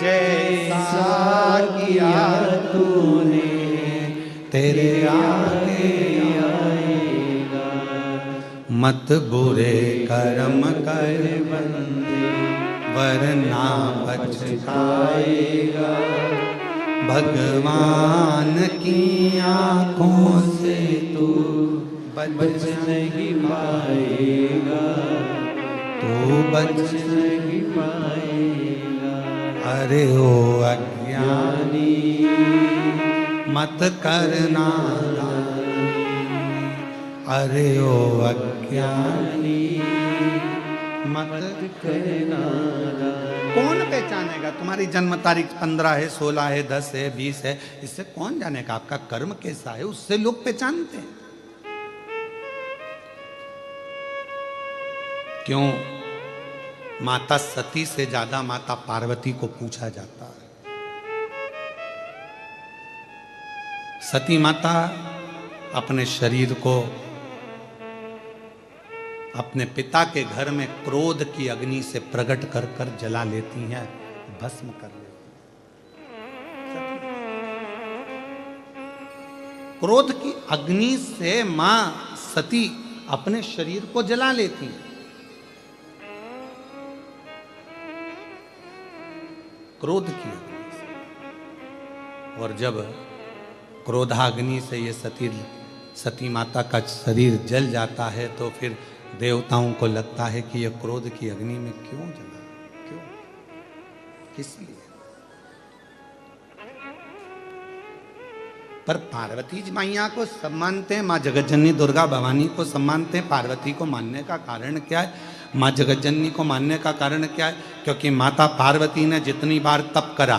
जैसा किया तूने तेरे आगे आएगा। मत बुरे कर्म कर बंदे वरना पछताएगा, भगवान की आंखों से तू बच नहीं पाएगा, तू बच नहीं पाएगा। अरे ओ अज्ञानी मत करना, अरे ओ अज्ञानी मत करना। कौन पहचानेगा? तुम्हारी जन्म तारीख 15 है, 16 है, 10 है, 20 है, इससे कौन जानेगा आपका कर्म कैसा है? उससे लोग पहचानते हैं। क्यों? माता सती से ज्यादा माता पार्वती को पूछा जाता है। सती माता अपने शरीर को अपने पिता के घर में क्रोध की अग्नि से प्रकट कर कर जला लेती हैं, भस्म कर लेती हैं। क्रोध की अग्नि से मां सती अपने शरीर को जला लेती हैं। क्रोध की अग्नि से। और जब क्रोधाग्नि से ये सती माता का शरीर जल जाता है तो फिर देवताओं को लगता है कि यह क्रोध की अग्नि में क्यों जला, क्यों, किस लिए? पर पार्वती जी मैया को सब मानते हैं, माँ जगतजननी दुर्गा भवानी को सब मानते हैं। पार्वती को मानने का कारण क्या है? माँ जगतजननी को मानने का कारण क्या है? क्योंकि माता पार्वती ने जितनी बार तप करा,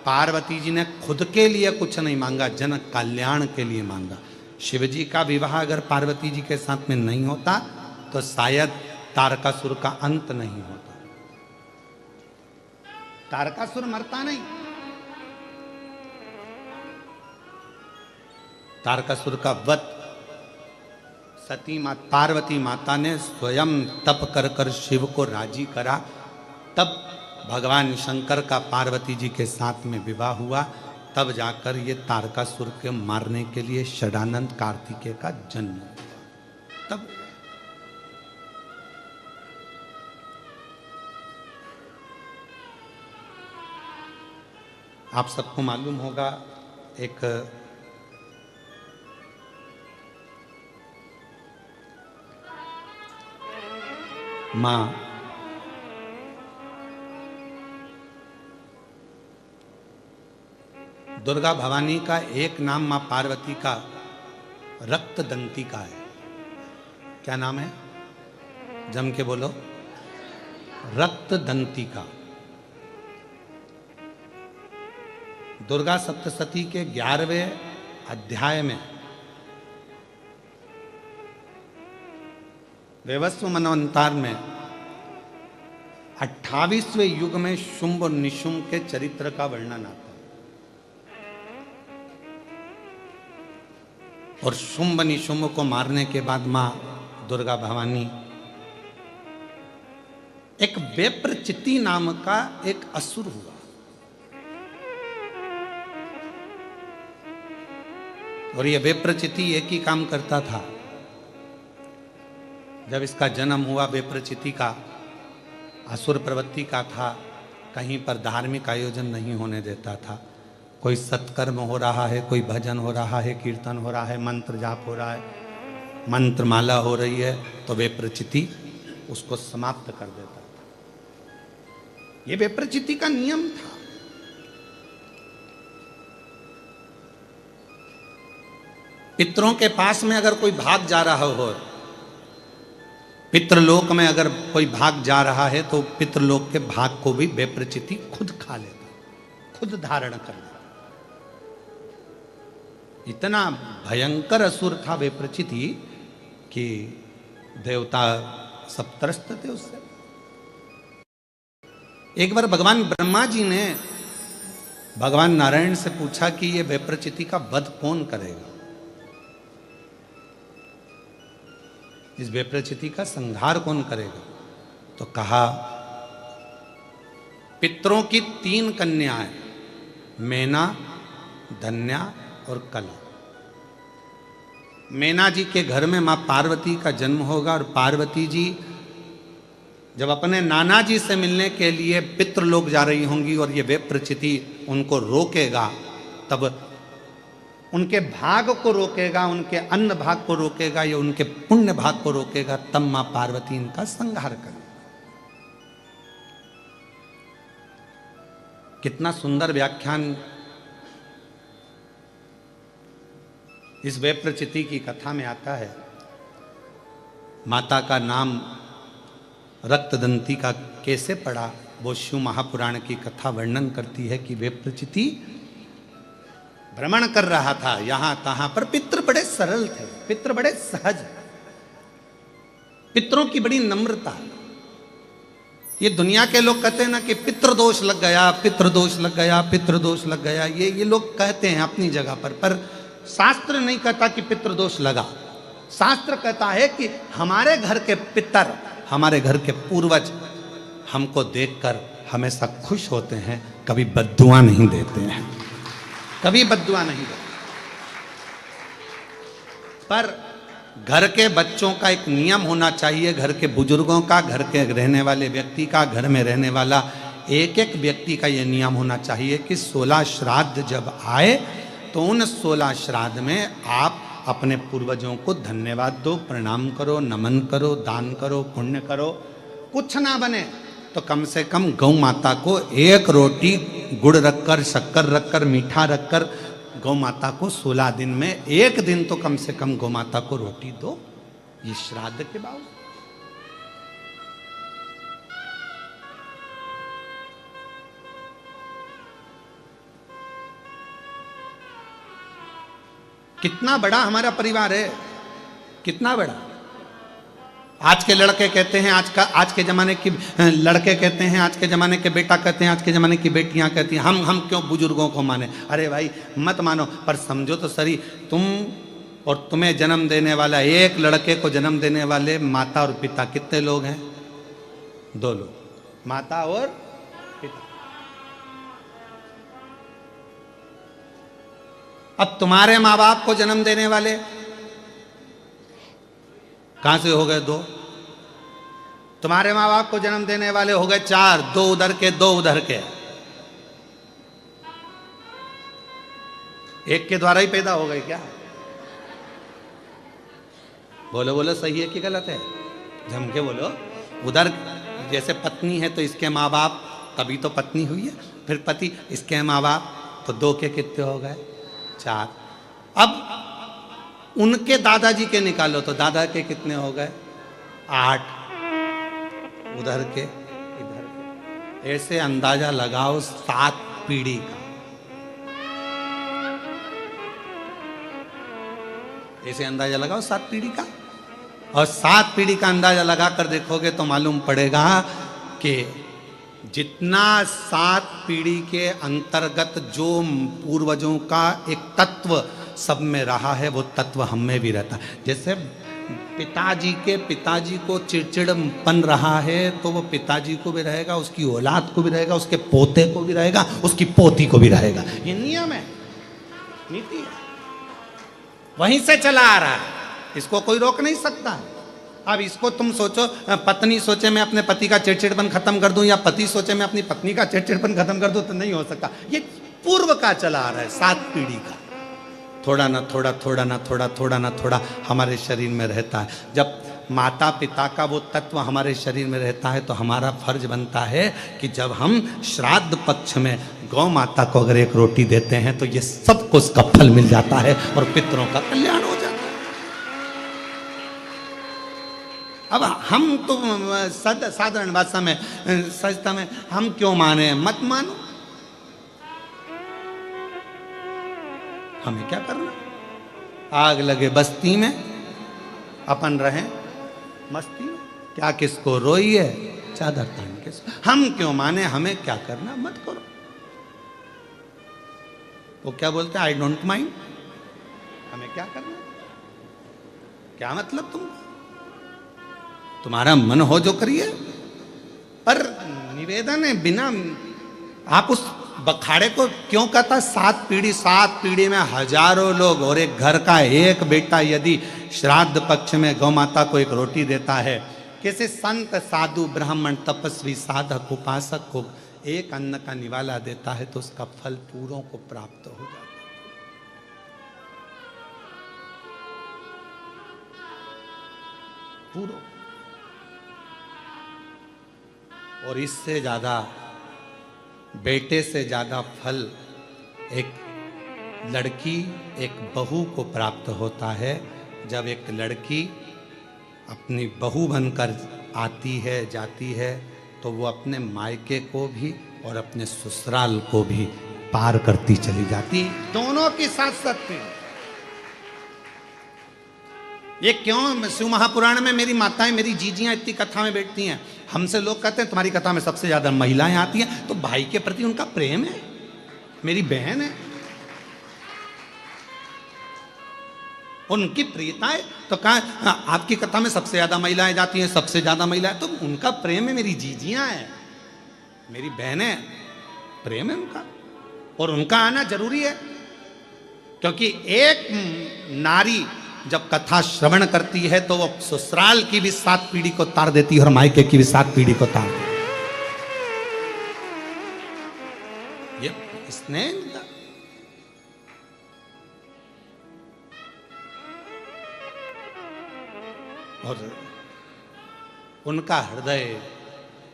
पार्वती जी ने खुद के लिए कुछ नहीं मांगा, जन कल्याण के लिए मांगा। शिवजी का विवाह अगर पार्वती जी के साथ में नहीं होता तो शायद तारकासुर का अंत नहीं होता। तारकासुर मरता नहीं। तारकासुर का वध पार्वती माता ने स्वयं तप कर कर शिव को राजी करा, तब भगवान शंकर का पार्वती जी के साथ में विवाह हुआ। तब जाकर ये तारकासुर के मारने के लिए षडानंद कार्तिकेय का जन्म हुआ। तब आप सबको मालूम होगा, एक मां दुर्गा भवानी का एक नाम मां पार्वती का रक्त दंती का है। क्या नाम है? जम के बोलो। रक्त दंती का। दुर्गा सप्तशती के 11वें अध्याय में वैवस्व मनवंतार में 28वें युग में शुंभ और निशुंभ के चरित्र का वर्णन आता है। और शुंभ निशुंभ को मारने के बाद मां दुर्गा भवानी एक वेप्रचिति नाम का एक असुर हुआ। और यह वेप्रचिति एक ही काम करता था। जब इसका जन्म हुआ वेप्रचिति का, असुर प्रवृत्ति का था, कहीं पर धार्मिक आयोजन नहीं होने देता था। कोई सत्कर्म हो रहा है, कोई भजन हो रहा है, कीर्तन हो रहा है, मंत्र जाप हो रहा है, मंत्र माला हो रही है, तो वेप्रचिति उसको समाप्त कर देता था। यह वेप्रचिति का नियम था। पितरों के पास में अगर कोई भाग जा रहा हो, पितृलोक में अगर कोई भाग जा रहा है तो पितृलोक के भाग को भी वेप्रचिति खुद खा लेता, खुद धारण कर लेता। इतना भयंकर असुर था वेप्रचिति कि देवता सब त्रस्त थे उससे। एक बार भगवान ब्रह्मा जी ने भगवान नारायण से पूछा कि ये विप्रचिति का वध कौन करेगा, इस विप्रचिति का संहार कौन करेगा। तो कहा पितरों की 3 कन्याएं, मैना, धन्या और कला। मैना जी के घर में मां पार्वती का जन्म होगा और पार्वती जी जब अपने नाना जी से मिलने के लिए पितृलोक जा रही होंगी और ये विप्रचिति उनको रोकेगा, तब उनके भाग को रोकेगा, उनके अन्न भाग को रोकेगा या उनके पुण्य भाग को रोकेगा, तब मां पार्वती इनका संहार करेगी। कितना सुंदर व्याख्यान इस विप्रचिति की कथा में आता है। माता का नाम रक्तदंती का कैसे पड़ा, वो शिव महापुराण की कथा वर्णन करती है कि विप्रचिति भ्रमण कर रहा था यहां तहां पर। पितृ बड़े सरल थे, पितृ बड़े सहज, पितरों की बड़ी नम्रता। ये दुनिया के लोग कहते हैं ना कि पितृदोष लग गया, पितृदोष लग गया, पितृदोष लग गया, ये लोग कहते हैं अपनी जगह पर शास्त्र नहीं कहता कि पितृदोष लगा। शास्त्र कहता है कि हमारे घर के पितर, हमारे घर के पूर्वज हमको देखकर हमेशा खुश होते हैं, कभी बद्दुआ नहीं देते हैं, कभी बद्दुआ नहीं देते। पर घर के बच्चों का एक नियम होना चाहिए, घर के बुजुर्गों का, घर के रहने वाले व्यक्ति का, घर में रहने वाला एक एक व्यक्ति का यह नियम होना चाहिए कि 16 श्राद्ध जब आए तो उन 16 श्राद्ध में आप अपने पूर्वजों को धन्यवाद दो, प्रणाम करो, नमन करो, दान करो, पुण्य करो। कुछ ना बने तो कम से कम गौ माता को 1 रोटी गुड़ रखकर, शक्कर रखकर, मीठा रखकर गौ माता को 16 दिन में 1 दिन तो कम से कम गौ माता को रोटी दो, ये श्राद्ध के बावजूद। कितना बड़ा हमारा परिवार है, कितना बड़ा। आज के लड़के कहते हैं, आज के जमाने की लड़के कहते हैं, आज के जमाने के बेटा कहते हैं, आज के जमाने की बेटियां कहती हैं हम क्यों बुजुर्गों को माने। अरे भाई मत मानो, पर समझो तो सही, तुम और तुम्हें जन्म देने वाला, एक लड़के को जन्म देने वाले माता और पिता कितने लोग हैं? 2 लोग, माता और पिता। अब तुम्हारे माँ बाप को जन्म देने वाले कहां से हो गए? 2। तुम्हारे माँ बाप को जन्म देने वाले हो गए 4, 2 उधर के, 2 उधर के। एक के द्वारा ही पैदा हो गए क्या? बोलो बोलो, सही है कि गलत है? जम के बोलो। उधर जैसे पत्नी है तो इसके माँ बाप, तभी तो पत्नी हुई है, फिर पति, इसके माँ बाप, तो 2 के कितने हो गए? 4। अब उनके दादाजी के निकालो तो दादा के कितने हो गए? 8। उधर के, इधर के, ऐसे अंदाजा लगाओ 7 पीढ़ी का। ऐसे अंदाजा लगाओ 7 पीढ़ी का, और 7 पीढ़ी का अंदाजा लगाकर देखोगे तो मालूम पड़ेगा कि जितना 7 पीढ़ी के अंतर्गत जो पूर्वजों का एक तत्व सब में रहा है, वो तत्व हम में भी रहता है। जैसे पिताजी को चिड़चिड़पन रहा है तो वो पिताजी को भी रहेगा, उसकी औलाद को भी रहेगा, उसके पोते को भी रहेगा, उसकी पोती को भी रहेगा। ये नियम है, नीति है, वहीं से चला आ रहा है, इसको कोई रोक नहीं सकता। अब इसको तुम सोचो, पत्नी सोचे मैं अपने पति का चिड़चिड़पन खत्म कर दूं, या पति सोचे मैं अपनी पत्नी का चिड़चिड़पन खत्म कर दूं, तो नहीं हो सकता। ये पूर्व का चला आ रहा है, 7 पीढ़ी का। थोड़ा ना थोड़ा, थोड़ा ना थोड़ा, थोड़ा ना थोड़ा हमारे शरीर में रहता है। जब माता पिता का वो तत्व हमारे शरीर में रहता है तो हमारा फर्ज बनता है कि जब हम श्राद्ध पक्ष में गौ माता को अगर 1 रोटी देते हैं तो ये सबको उसका फल मिल जाता है और पितरों का कल्याण हो जाता है। अब हम तो साधारण भाषा में, सजता में, हम क्यों माने? मत मानो, हमें क्या करना? आग लगे बस्ती में, अपन रहें मस्ती में, क्या किसको रोइए, चादर तान के हम क्यों माने, हमें क्या करना, मत करो। वो क्या बोलते हैं, आई डोंट माइंड, हमें क्या करना, क्या मतलब तुम्हारा मन हो जो करिए। पर निवेदन है, बिना आप उस बखाड़े को क्यों कहता, 7 पीढ़ी में हजारों लोग और एक घर का एक बेटा यदि श्राद्ध पक्ष में गौ माता को एक रोटी देता है, किसी संत साधु ब्राह्मण तपस्वी साधक उपासक को एक अन्न का निवाला देता है तो उसका फल पूरों को प्राप्त हो जाता है। पूरों। और इससे ज्यादा, बेटे से ज्यादा फल एक लड़की, एक बहू को प्राप्त होता है। जब एक लड़की अपनी बहू बनकर आती है, जाती है, तो वो अपने मायके को भी और अपने ससुराल को भी पार करती चली जाती, दोनों की साथ सकती। ये क्यों शिव महापुराण में मेरी माताएं, मेरी जीजियां इतनी कथा में बैठती हैं, हमसे लोग कहते हैं तुम्हारी कथा में सबसे ज्यादा महिलाएं आती हैं, तो भाई के प्रति उनका प्रेम है, मेरी बहन है, उनकी प्रियता है। तो कहा आपकी कथा में सबसे ज्यादा महिलाएं जाती हैं, सबसे ज्यादा महिलाएं, तो उनका प्रेम है, मेरी जीजियां हैं, मेरी बहनें, प्रेम है उनका, और उनका आना जरूरी है। क्योंकि एक नारी जब कथा श्रवण करती है तो वो ससुराल की भी 7 पीढ़ी को तार देती है और मायके की भी 7 पीढ़ी को तार देती है। ये स्नेह, और उनका हृदय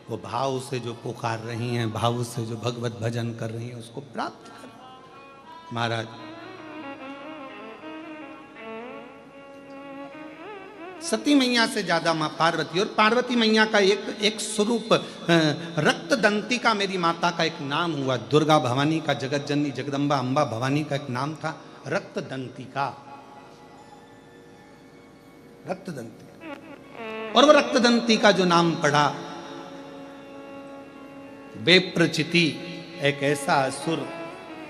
वो भाव से जो पुकार रही हैं, भाव से जो भगवत भजन कर रही हैं, उसको प्राप्त कर। महाराज सती मैया से ज्यादा मां पार्वती, और पार्वती मैया का एक स्वरूप रक्त दंतिका मेरी माता का एक नाम हुआ। दुर्गा भवानी का, जगत जननी जगदम्बा अंबा भवानी का एक नाम था रक्त दंतिका, रक्त दंतिका। और वो रक्त दंतिका जो नाम पढ़ा, बेप्रचिति एक ऐसा असुर,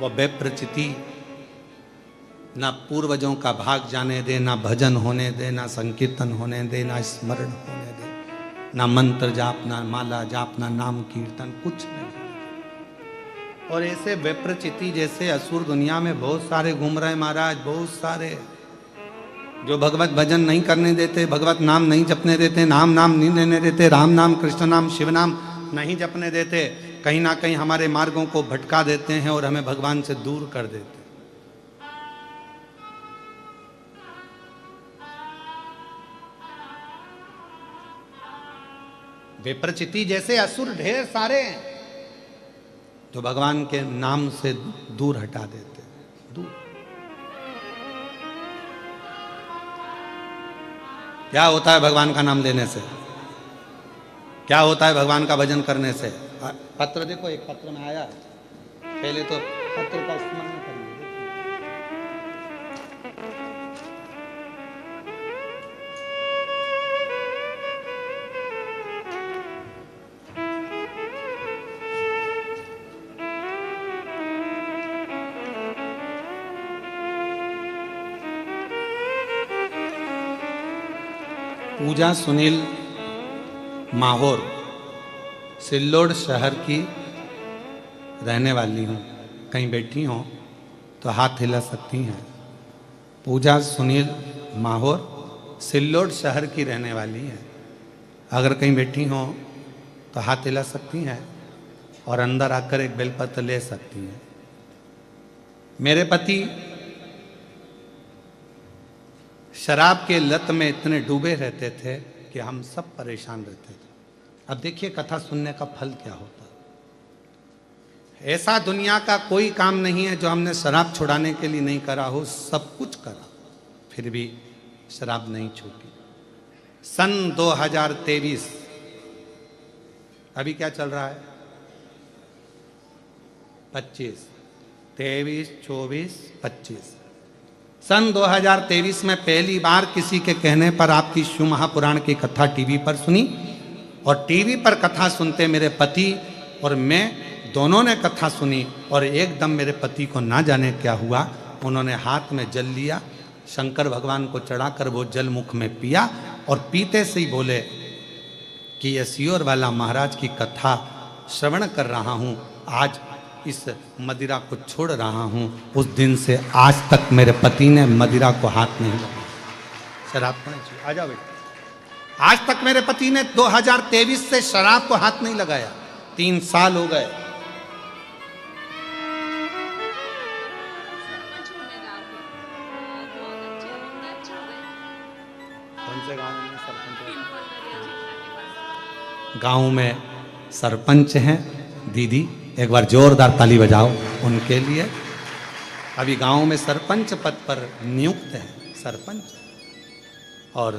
वो बेप्रचिति ना पूर्वजों का भाग जाने दे, ना भजन होने दे, ना संकीर्तन होने दे, ना स्मरण होने दे, ना मंत्र जाप, ना माला जाप, ना नाम कीर्तन, कुछ नहीं। और ऐसे विप्रचिति जैसे असुर दुनिया में बहुत सारे घूम रहे महाराज, बहुत सारे जो भगवत भजन नहीं करने देते, भगवत नाम नहीं जपने देते, नाम नहीं लेने देते, राम नाम, कृष्ण नाम, शिव नाम नहीं जपने देते, कहीं ना कहीं हमारे मार्गों को भटका देते हैं और हमें भगवान से दूर कर देते। विप्रचिति जैसे असुर ढेर सारे हैं जो भगवान के नाम से दूर हटा देते, दूर। क्या होता है भगवान का नाम लेने से, क्या होता है भगवान का भजन करने से? पत्र देखो, एक पत्र में आया, पहले तो पत्र का स्मरण करिए। पूजा सुनील माहौर सिल्लोड शहर की रहने वाली हूँ, कहीं बैठी हों तो हाथ हिला सकती हैं। पूजा सुनील माहौर सिल्लोड शहर की रहने वाली है, अगर कहीं बैठी हों तो हाथ हिला सकती हैं और अंदर आकर एक बेलपत्र ले सकती हैं। मेरे पति शराब के लत में इतने डूबे रहते थे कि हम सब परेशान रहते थे। अब देखिए कथा सुनने का फल क्या होता। ऐसा दुनिया का कोई काम नहीं है जो हमने शराब छुड़ाने के लिए नहीं करा हो, सब कुछ करा, फिर भी शराब नहीं छूटी। सन 2023, अभी क्या चल रहा है? 25, 23, 24, 25। सन 2023 में पहली बार किसी के कहने पर आपकी शिव महापुराण की कथा टीवी पर सुनी और टीवी पर कथा सुनते मेरे पति और मैं दोनों ने कथा सुनी और एकदम मेरे पति को ना जाने क्या हुआ, उन्होंने हाथ में जल लिया, शंकर भगवान को चढ़ाकर वो जल मुख में पिया और पीते से ही बोले कि ये सियोर वाला महाराज की कथा श्रवण कर रहा हूँ, आज इस मदिरा को छोड़ रहा हूँ। उस दिन से आज तक मेरे पति ने मदिरा को हाथ नहीं लगाया। शराब को नहीं छुआ। आ जाओ बेटा। आज तक मेरे पति ने 2023 से शराब को हाथ नहीं लगाया। 3 साल हो गए। कौन से गांव में सरपंच? गांव में सरपंच हैं दीदी, एक बार जोरदार ताली बजाओ उनके लिए। अभी गांव में सरपंच पद पर नियुक्त है सरपंच। और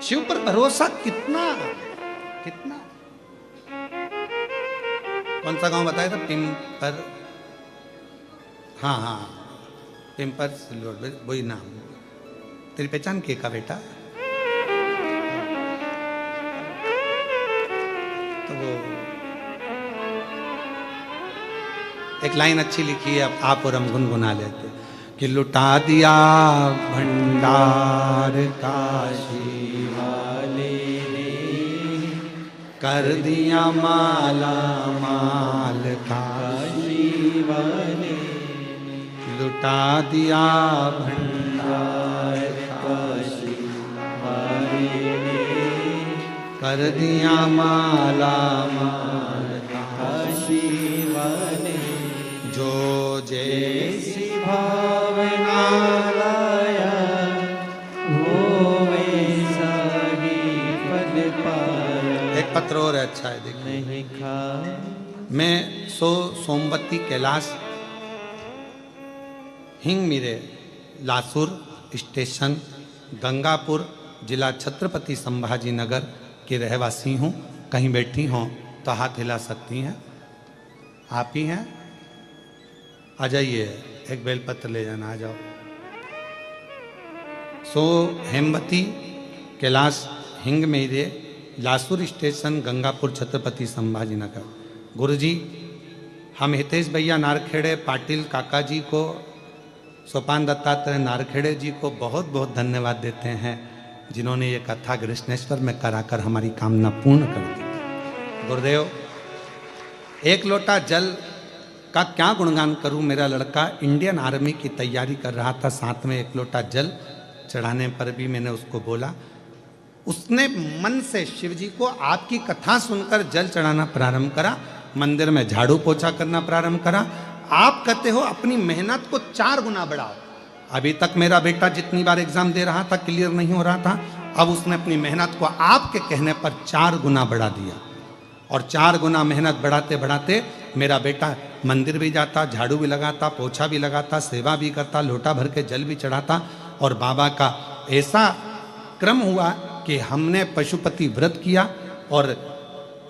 शिव पर भरोसा कितना कितना। कौन सा गांव बताया था? पिंपर। हाँ हाँ, पिंपर वही नाम। तेरी पहचान के का बेटा? तो वो एक लाइन अच्छी लिखी है, अब आप और हम गुनगुना लेते कि लुटा दिया भंडार काशी वाले ने, कर दिया माला माल काशी वाले, लुटा दिया भंडार काशी वाले ने, कर दिया माला माल काशी वाले, जो जैसी भावना लाया वो वैसा ही फल पाया। एक पत्र और है, अच्छा है, देखिए। नहीं खा मैं सोमवती कैलाश हिंग मिरे लासुर स्टेशन गंगापुर जिला छत्रपति संभाजी नगर की रहवासी हूँ। कहीं बैठी हों तो हाथ हिला सकती हैं। आप ही हैं? आ जाइए, एक बेलपत्र ले जाना, आ जाओ। हेमवती कैलाश हिंग मेरे लासुर स्टेशन गंगापुर छत्रपति संभाजी नगर। गुरुजी, हम हितेश भैया नारखेड़े पाटिल काका जी को, सोपान दत्तात्रेय नारखेड़े जी को बहुत बहुत धन्यवाद देते हैं, जिन्होंने ये कथा कृष्णेश्वर में कराकर हमारी कामना पूर्ण कर दी। गुरुदेव, एक लोटा जल का क्या गुणगान करूं। मेरा लड़का इंडियन आर्मी की तैयारी कर रहा था, साथ में एक लोटा जल चढ़ाने पर भी मैंने उसको बोला, उसने मन से शिव जी को आपकी कथा सुनकर जल चढ़ाना प्रारंभ करा, मंदिर में झाड़ू पोछा करना प्रारंभ करा। आप कहते हो अपनी मेहनत को 4 गुना बढ़ाओ। अभी तक मेरा बेटा जितनी बार एग्जाम दे रहा था क्लियर नहीं हो रहा था, अब उसने अपनी मेहनत को आपके कहने पर 4 गुना बढ़ा दिया। और 4 गुना मेहनत बढ़ाते बढ़ाते मेरा बेटा मंदिर भी जाता, झाड़ू भी लगाता, पोछा भी लगाता, सेवा भी करता, लोटा भर के जल भी चढ़ाता। और बाबा का ऐसा क्रम हुआ कि हमने पशुपति व्रत किया और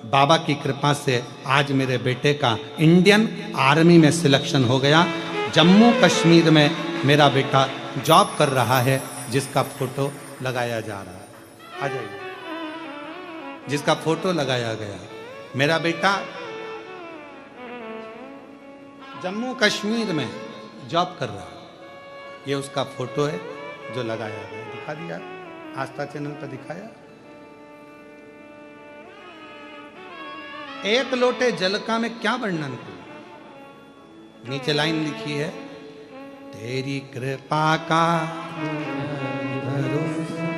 बाबा की कृपा से आज मेरे बेटे का इंडियन आर्मी में सिलेक्शन हो गया। जम्मू कश्मीर में मेरा बेटा जॉब कर रहा है, जिसका फोटो लगाया जा रहा है। आ जाइए, जिसका फोटो लगाया गया। मेरा बेटा जम्मू कश्मीर में जॉब कर रहा है, ये उसका फोटो है जो लगाया गया। दिखा दिया, आस्था चैनल पर दिखाया। एक लोटे जल का मैं क्या वर्णन करूं। नीचे लाइन लिखी है, तेरी कृपा का भरोसा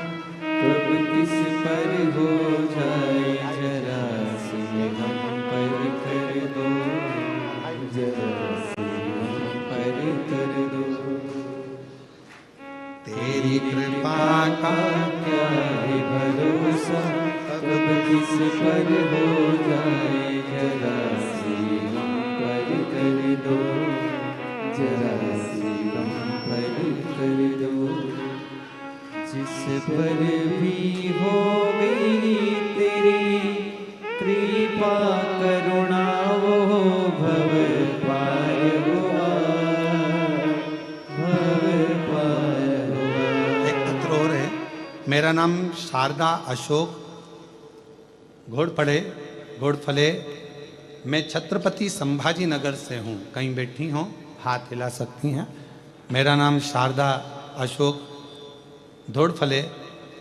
कब किस पर हो जाए, जरा सी हम पर कर दो, जरा सी हम पर कर दो। तेरी कृपा का क्या है भरोसा, कब किस पर हो जाए, जरा सी हम पर कर दो, जरा सी हम पर कर दो। जिस पर भी हो गई तेरी कृपा करुणा, वो भव पार हुआ, भव पार हुआ। एक पत्र और है, मेरा मेरा नाम शारदा अशोक घोड़फले। मैं छत्रपति संभाजी नगर से हूँ। कहीं बैठी हों, हाथ हिला सकती हैं। मेरा नाम शारदा अशोक घोड़फले,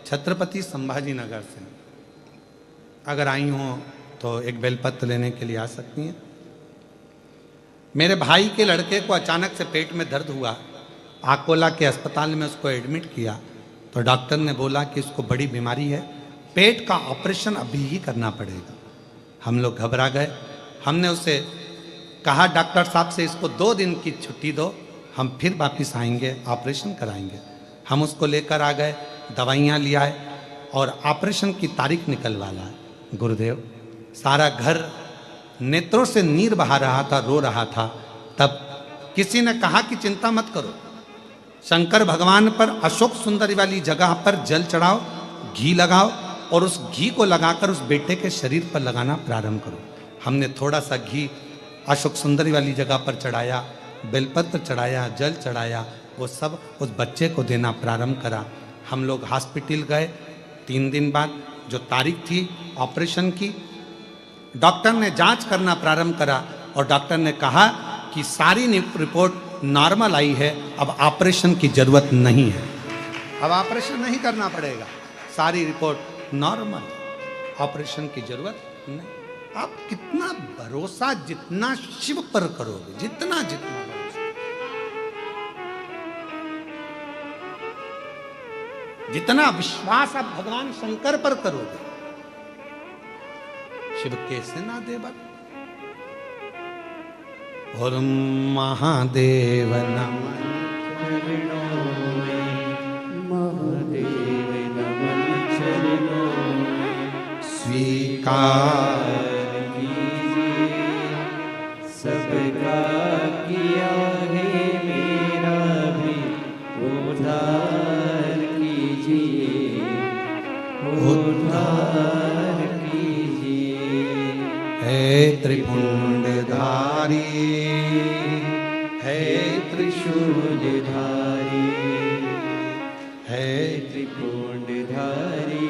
छत्रपति संभाजी नगर से। अगर आई हों तो एक बेलपत्र लेने के लिए आ सकती हैं। मेरे भाई के लड़के को अचानक से पेट में दर्द हुआ। आकोला के अस्पताल में उसको एडमिट किया तो डॉक्टर ने बोला कि इसको बड़ी बीमारी है, पेट का ऑपरेशन अभी ही करना पड़ेगा। हम लोग घबरा गए। हमने उसे कहा डॉक्टर साहब से इसको 2 दिन की छुट्टी दो, हम फिर वापस आएंगे, ऑपरेशन कराएंगे। हम उसको लेकर आ गए, दवाइयाँ ले आए और ऑपरेशन की तारीख निकलवा लाए। गुरुदेव, सारा घर नेत्रों से नीर बहा रहा था, रो रहा था। तब किसी ने कहा कि चिंता मत करो, शंकर भगवान पर अशोक सुंदरी वाली जगह पर जल चढ़ाओ, घी लगाओ और उस घी को लगाकर उस बेटे के शरीर पर लगाना प्रारंभ करो। हमने थोड़ा सा घी अशोक सुंदरी वाली जगह पर चढ़ाया, बेलपत्र चढ़ाया, जल चढ़ाया, वो सब उस बच्चे को देना प्रारंभ करा। हम लोग हॉस्पिटल गए। 3 दिन बाद जो तारीख थी ऑपरेशन की, डॉक्टर ने जांच करना प्रारंभ करा और डॉक्टर ने कहा कि सारी रिपोर्ट नॉर्मल आई है, अब ऑपरेशन की जरूरत नहीं है, अब ऑपरेशन नहीं करना पड़ेगा, सारी रिपोर्ट नॉर्मल, ऑपरेशन की जरूरत नहीं। आप कितना भरोसा जितना शिव पर करोगे, जितना जितना भरोसा, जितना विश्वास आप भगवान शंकर पर करोगे, शिव कैसे ना दे बात। और महादेव नमन चरणों में, महादेव नमन चरणों में, स्वीकार कीजिए सबका किया है मेरा भी उद्धार कीजिए, उद्धार कीजिए। है त्रिपुंडधारी, है त्रिशूलधारी, है त्रिपुंडधारी,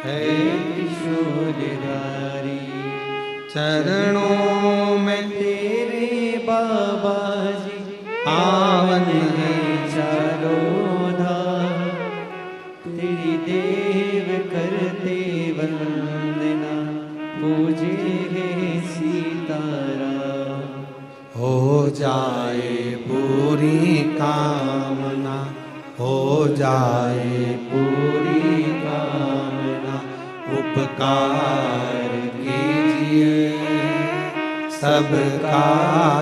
है त्रिशूलधारी। चरणों में तेरे बाबा जी पावन है चारों धाम, तेरी देव करते वंदना, पूजे है सीताराम। हो जाए पूरी कामना, हो जाए पूरी कामना, उपकार कीजिए सबका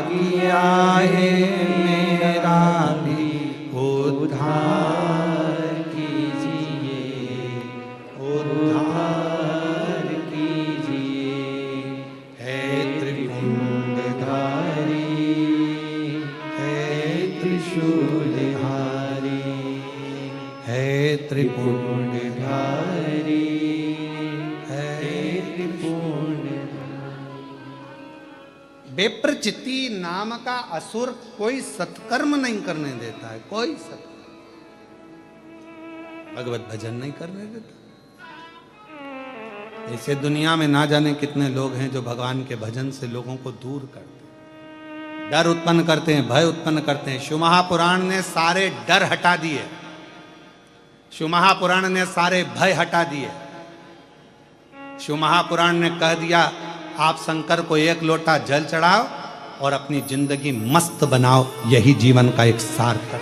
किया है मेरा भी उद्धार कीजिए, उद्धार कीजिए। है त्रिपुंडधारी, है त्रिशूलधारी, है त्रिपुंडधारी, है त्रिपुंडधारी। बेप्रचिति नाम का असुर कोई सत्कर्म नहीं करने देता है, कोई सत्कर्म, भगवत भजन नहीं करने देता। ऐसे दुनिया में ना जाने कितने लोग हैं जो भगवान के भजन से लोगों को दूर करते हैं, डर उत्पन्न करते हैं, भय उत्पन्न करते हैं। शिव महापुराण ने सारे डर हटा दिए, शिव महापुराण ने सारे भय हटा दिए। शिव महापुराण ने कह दिया आप शंकर को 1 लोटा जल चढ़ाओ और अपनी जिंदगी मस्त बनाओ, यही जीवन का एक सार्थक।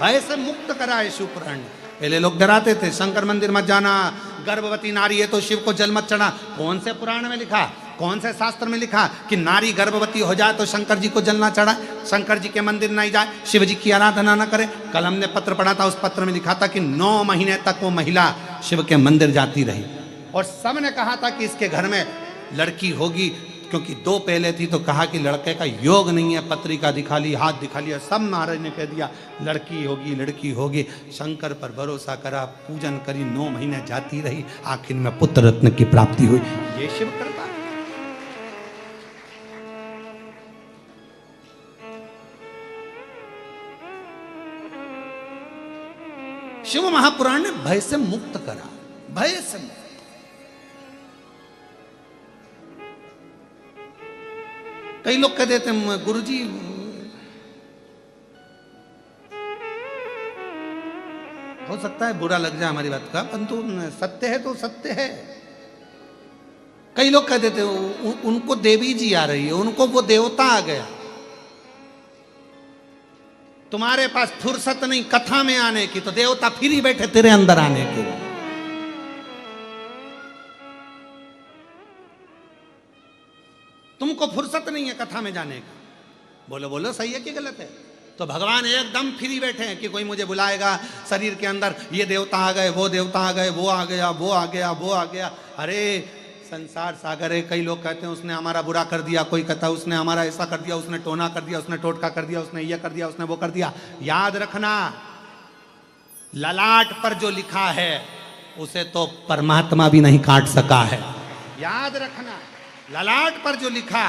भय से मुक्त करा है शिव पुराण ने। पहले लोग डराते थे, शंकर मंदिर मत जाना, गर्भवती नारी है तो शिव को जल मत चढ़ा। कौन से पुराण में लिखा, कौन से शास्त्र में लिखा कि नारी गर्भवती हो जाए तो शंकर जी को जल ना चढ़ाए, शंकर जी के मंदिर नहीं जाए, शिव जी की आराधना ना करे। कल हमने पत्र पढ़ा था, उस पत्र में लिखा था कि 9 महीने तक वो महिला शिव के मंदिर जाती रही और सब ने कहा था कि इसके घर में लड़की होगी, क्योंकि 2 पहले थी तो कहा कि लड़के का योग नहीं है, पत्रिका दिखा ली, हाथ दिखा लिया, सब महाराज ने कह दिया लड़की होगी, लड़की होगी। शंकर पर भरोसा करा, पूजन करी, 9 महीने जाती रही, आखिर में पुत्र रत्न की प्राप्ति हुई। ये शिव कृपा। शिव महापुराण ने भय से मुक्त करा, भय से मुक्त। कई लोग कह देते हैं गुरुजी हो सकता है बुरा लग जाए हमारी बात का, परंतु सत्य है तो सत्य है। कई लोग कह देते उनको देवी जी आ रही है, उनको वो देवता आ गया, तुम्हारे पास फुर्सत नहीं कथा में आने की, तो देवता फिर ही बैठे तेरे अंदर आने के लिए। तुमको फुर्सत नहीं है कथा में जाने का। बोलो बोलो सही है कि गलत है? तो भगवान एकदम फ्री बैठे हैं कि कोई मुझे बुलाएगा, शरीर के अंदर ये देवता आ गए, वो देवता आ गए, वो आ गया, वो आ गया, वो आ गया। अरे संसार सागर है। कई लोग कहते हैं उसने हमारा बुरा कर दिया, कोई कहता है उसने हमारा ऐसा कर दिया, उसने टोना कर दिया, उसने टोटका कर दिया, उसने ये कर दिया, उसने वो कर दिया। याद रखना, ललाट पर जो लिखा है उसे तो परमात्मा भी नहीं काट सका है। याद रखना, ललाट पर जो लिखा,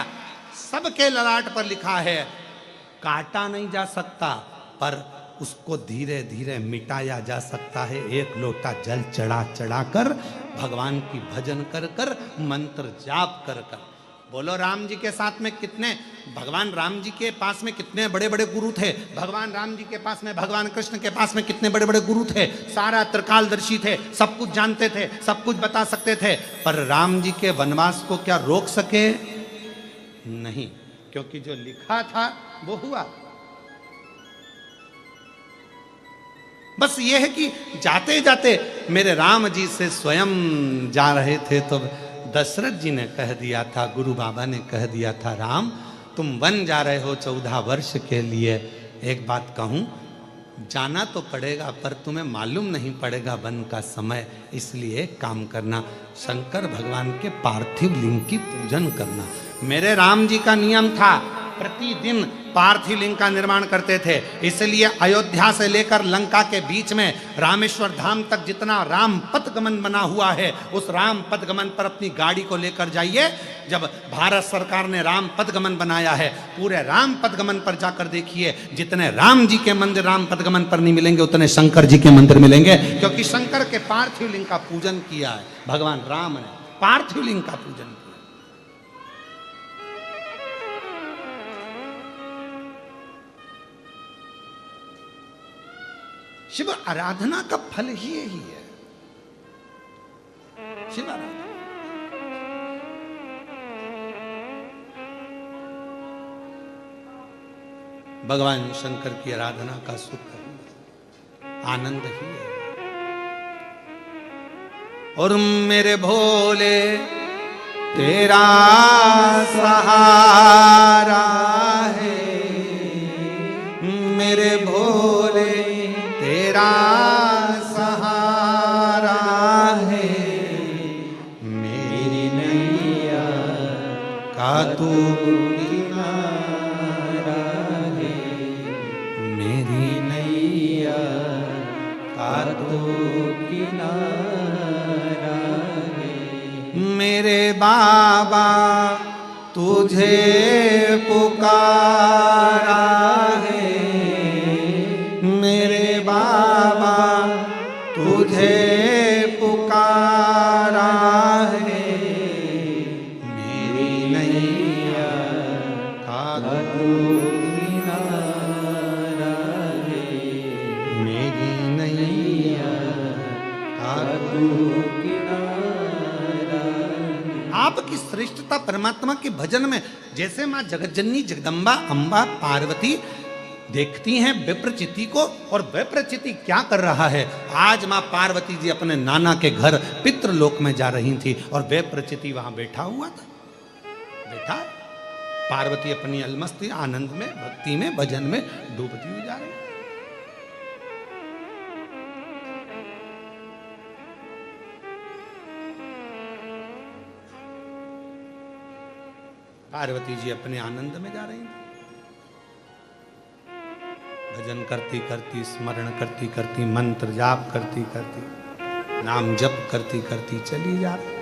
सबके ललाट पर लिखा है, काटा नहीं जा सकता, पर उसको धीरे धीरे मिटाया जा सकता है। एक लोटा जल चढ़ा चढ़ा कर, भगवान की भजन कर कर, मंत्र जाप कर कर। बोलो राम जी के साथ में कितने, भगवान राम जी के पास में कितने बड़े बड़े गुरु थे। भगवान राम जी के पास में, भगवान कृष्ण के पास में कितने बड़े बड़े गुरु थे। सारा त्रिकालदर्शी थे, सब कुछ जानते थे, सब कुछ बता सकते थे। पर राम जी के वनवास को क्या रोक सके? नहीं, क्योंकि जो लिखा था वो हुआ। बस ये है कि जाते जाते मेरे राम जी से स्वयं जा रहे थे तो दशरथ जी ने कह दिया था, गुरु बाबा ने कह दिया था, राम तुम वन जा रहे हो 14 वर्ष के लिए, एक बात कहूं, जाना तो पड़ेगा पर तुम्हें मालूम नहीं पड़ेगा वन का समय, इसलिए काम करना, शंकर भगवान के पार्थिव लिंग की पूजन करना। मेरे राम जी का नियम था, प्रतिदिन पार्थिव लिंग का निर्माण करते थे। इसलिए अयोध्या से लेकर लंका के बीच में रामेश्वर धाम तक जितना राम पथगमन बना हुआ है, उस राम पथगमन पर अपनी गाड़ी को लेकर जाइए। जब भारत सरकार ने राम पथगमन बनाया है, पूरे राम पथगमन पर जाकर देखिए, जितने राम जी के मंदिर राम पथगमन पर नहीं मिलेंगे, उतने शंकर जी के मंदिर मिलेंगे, क्योंकि शंकर के पार्थिव लिंग का पूजन किया है भगवान राम ने, पार्थिव लिंग का पूजन किया। शिव आराधना का फल ही यही है, शिव आराधना। भगवान शंकर की आराधना का सुख आनंद ही है। और मेरे भोले तेरा सहारा है, मेरे भोले तेरा सहारा है, मेरी नैया का तू किनारा है, मेरी नैया का तू किनारा है। मेरे बाबा तुझे पुकारा है, मेरे बाबा तुझे पुकारा है, मेरी नैया का तू किनारा है, मेरी नैया का तू किनारा। आपकी श्रेष्ठता परमात्मा के भजन में, जैसे मां जगतजननी जगदम्बा अम्बा पार्वती देखती हैं विप्रचिति को, और विप्रचिति क्या कर रहा है। आज मां पार्वती जी अपने नाना के घर पितृलोक में जा रही थी और विप्रचिति वहां बैठा हुआ था, बैठा। पार्वती अपनी अलमस्ती आनंद में, भक्ति में, भजन में डूबती हुई जा रही। पार्वती जी अपने आनंद में जा रही थी, भजन करती करती, स्मरण करती करती, मंत्र जाप करती करती, नाम जप करती करती चली जा रही।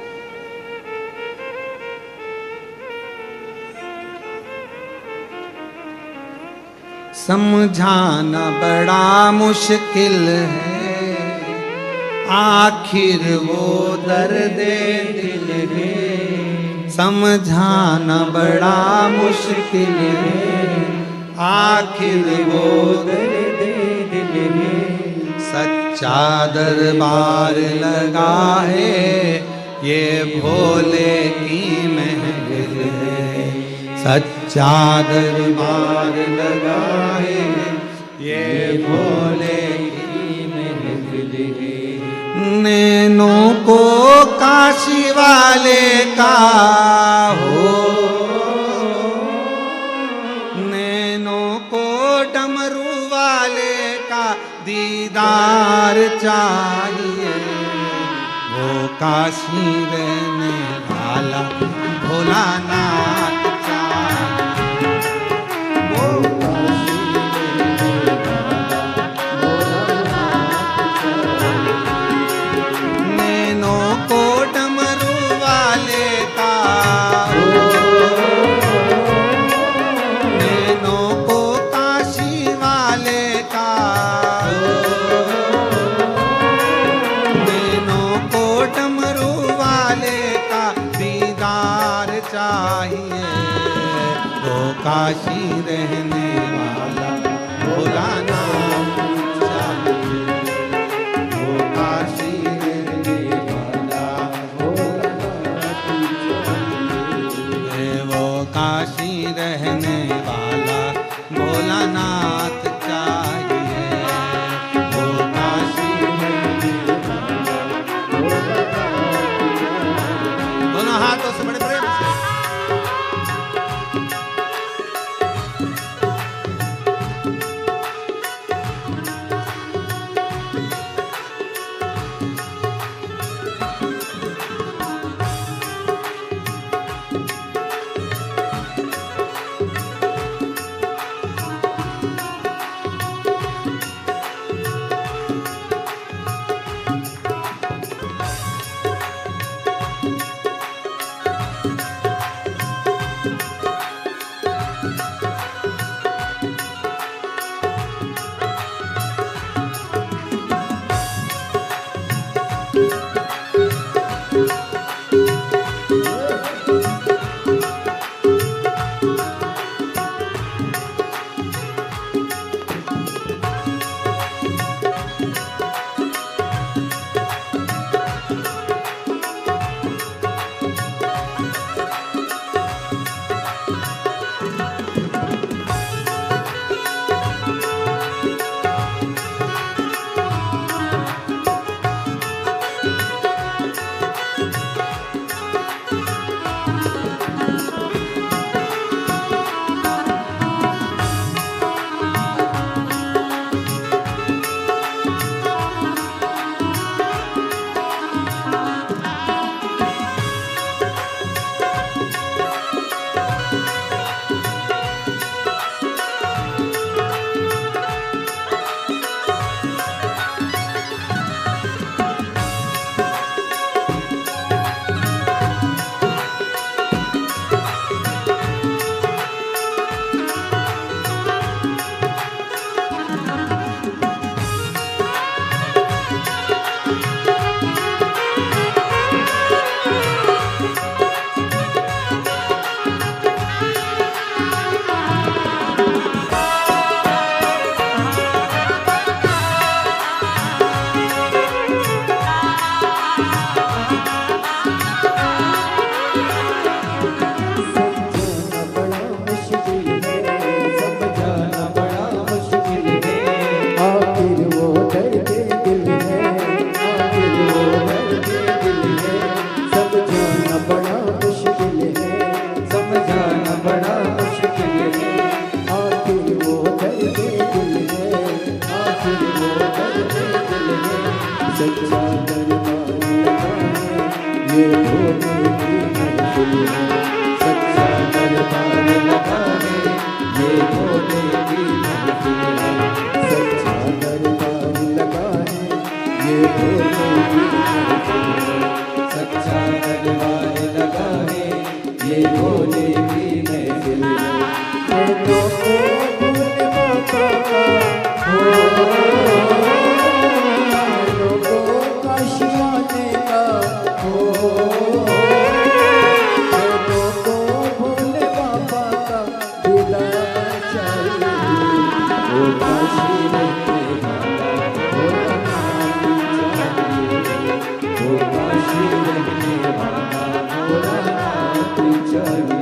समझाना बड़ा मुश्किल है, आखिर वो दर्द दिल है समझाना बड़ा मुश्किल है। आखिर वो दर्द दिल है सच्चा दरबार लगा है ये भोले की महफिल है। सच्चा दरबार लगा है ये भोले की महफिल है। नैनों को काशी वाले का हो, नैनों को डमरू वाले का दीदार चाहिए। वो काशी रहने वाला भोलानाथ चाहिए। वो काशी रहने वाला भोलानाथ चाहिए। नैनों को डमरू वाले का, नैनों को काशी वाले का, डमरू वाले का दीदार चाहिए। वो काशी रहने वाला भोलानाथ चाहिए। वो काशी रहने वाला भोलानाथ चाहिए। वो काशी रहने वाला भोलानाथ चाहिए। वो काशी रहने दोनों हाथों से बड़े प्रेम से वो काशी रहने वाला भोलानाथ चाहिए, वो काशी रहने वाला भोलानाथ चाहिए।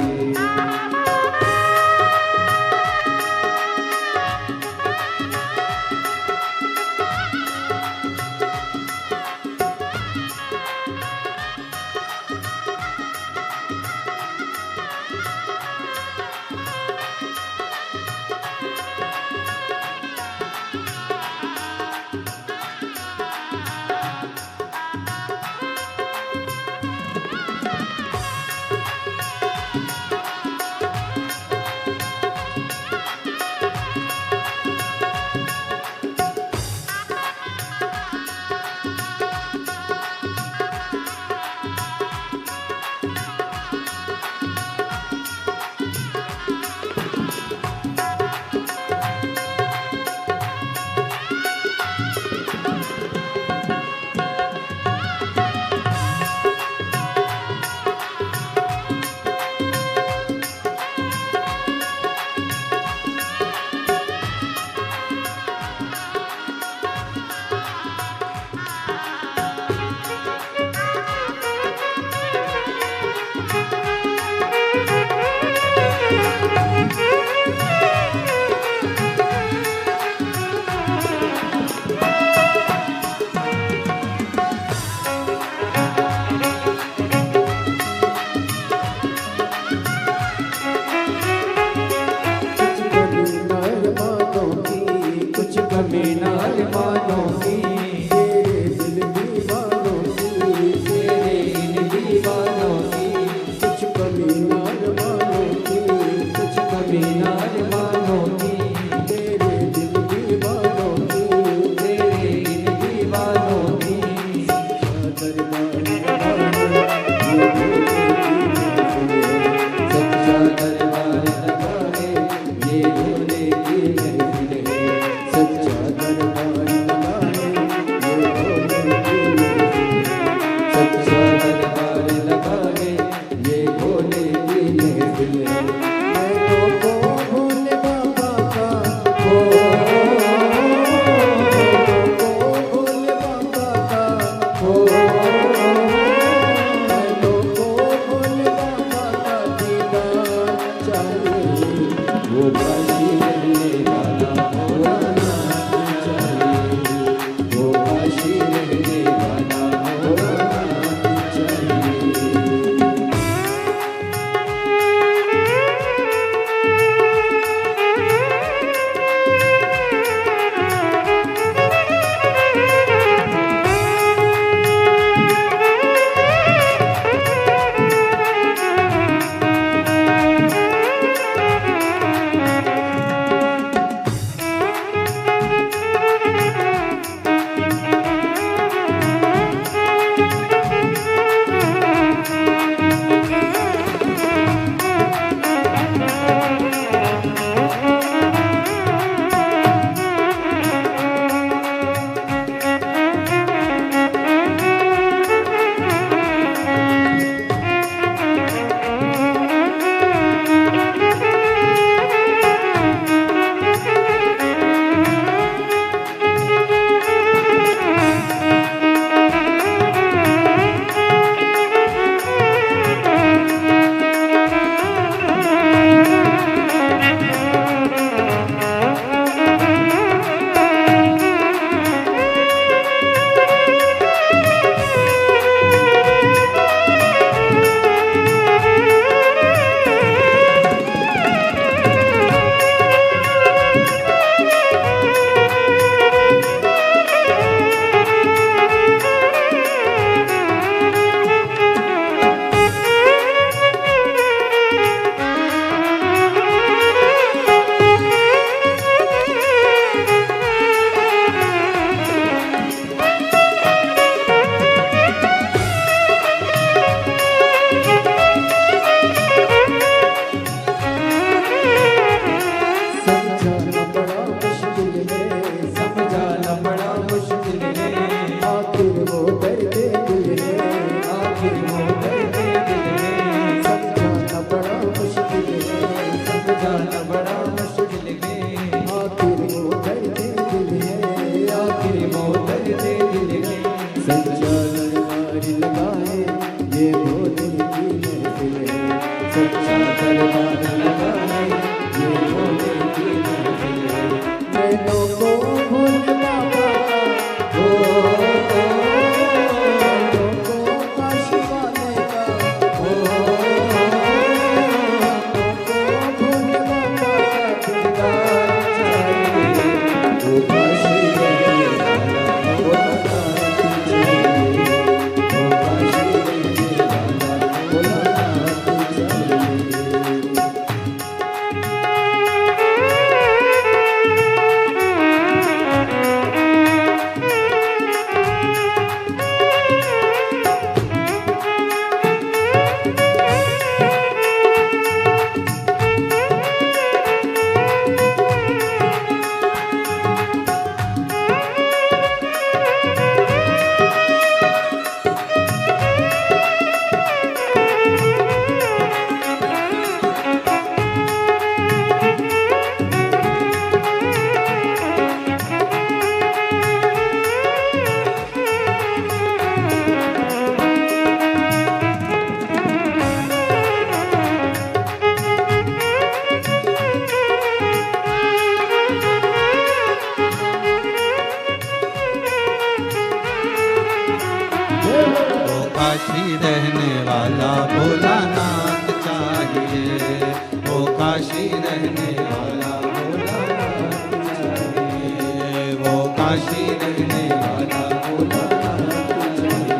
वाला भोलानाथ चाहिए। वो काशी रहने वाला भोलानाथ चाहिए।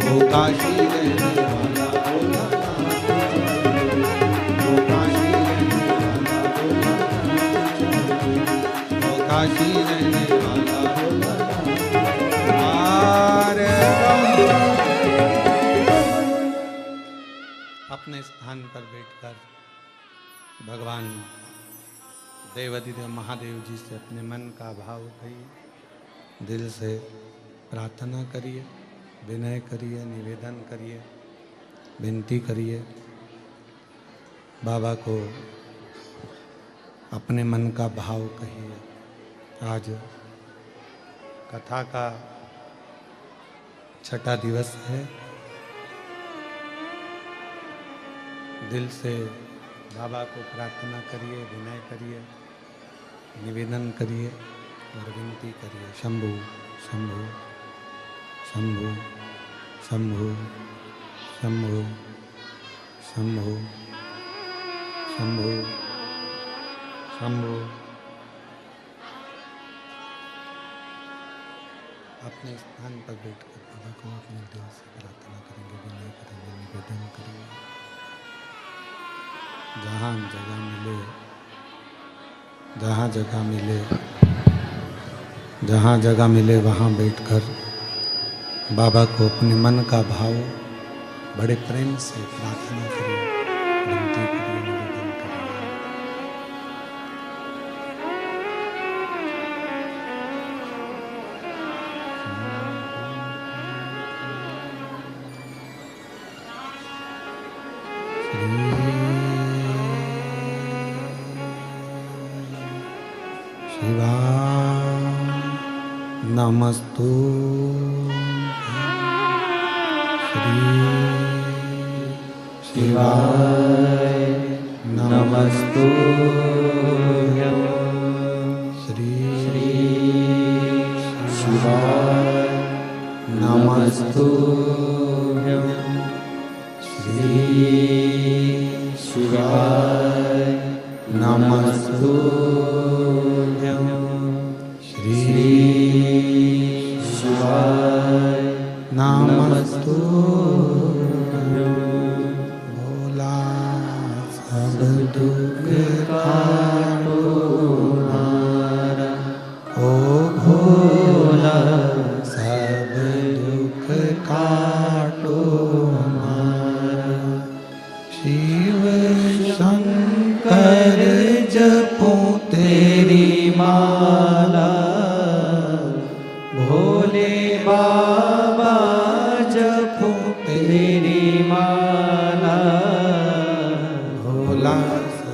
वो काशी रहने वाला भोलानाथ चाहिए। वो काशी रहने वाला भोलानाथ चाहिए। वो काशी रहने वाला भोलानाथ। अपने स्थान पर बैठकर भगवान देवाधिदेव महादेव जी से अपने मन का भाव कहिए, दिल से प्रार्थना करिए, विनय करिए, निवेदन करिए, विनती करिए। बाबा को अपने मन का भाव कहिए। आज कथा का छठा दिवस है। दिल से बाबा को प्रार्थना करिए, विनय करिए, निवेदन करिए और विनती करिए। शंभु शंभु शंभु शंभु शंभु शंभु शंभु शंभु। अपने स्थान पर बैठकर बाबा को अपने दिल से प्रार्थना करेंगे, विनय करेंगे, निवेदन करेंगे। जहाँ जगह मिले, जहाँ जगह मिले, जहाँ जगह मिले वहाँ बैठकर बाबा को अपने मन का भाव बड़े प्रेम से प्रार्थना करिए, विनती करिए, निवेदन करिए। शिवा नमस्तु श्री शिवाय नमस्तु श्री शिवाय नमस्तु श्री शिवाय नमस्तु श्री शिवाय नमस्तु भोला सब दुख काटो हमारा। ओ भोला सब दुख काटो हमारा। शिव शंकर जपो तेरी माला। भोले बाबा जपो तेरी माला। भोला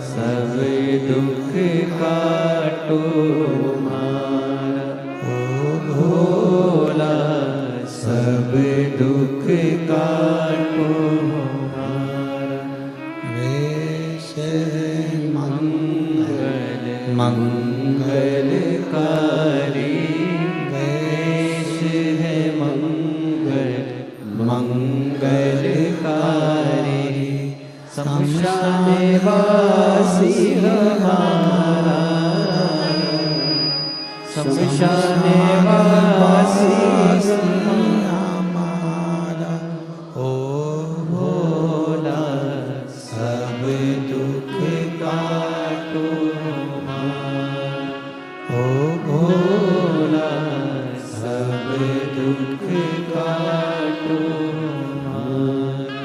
सब दुख काटो हमारा। ओ भोला सब दुख काटो हमारा। वेश मंगल मंगलकारी वेश है मंगल मंगलकारी। शमशान वासी हमारा। शमशान वासी हमारा। ओ भोला सब दुख काटो हमारा। ओ भोला सब दुख काटो हमारा।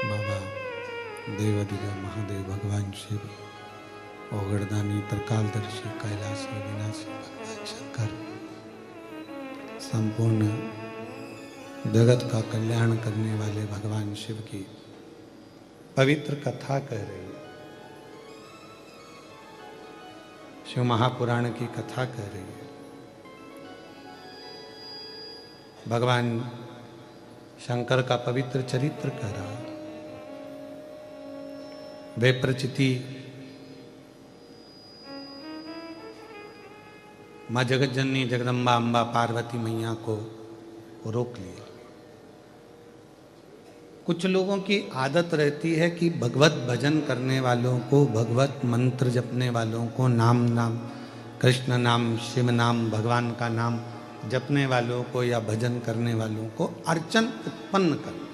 बाबा देवाधिदेव महादेव भगवान शिव, ओगड़दानी त्रिकालदर्शी कैलाशी विनाशी भगवान शंकर संपूर्ण जगत का कल्याण करने वाले भगवान शिव की पवित्र कथा कह रही है। शिव महापुराण की कथा कह रही है। भगवान शंकर का पवित्र चरित्र कह रहा है। वे प्रचिति माँ जगत जननी जगदम्बा अम्बा पार्वती मैया को रोक लिया। कुछ लोगों की आदत रहती है कि भगवत भजन करने वालों को, भगवत मंत्र जपने वालों को, नाम कृष्ण नाम, शिव नाम, भगवान का नाम जपने वालों को या भजन करने वालों को अर्चन उत्पन्न करना।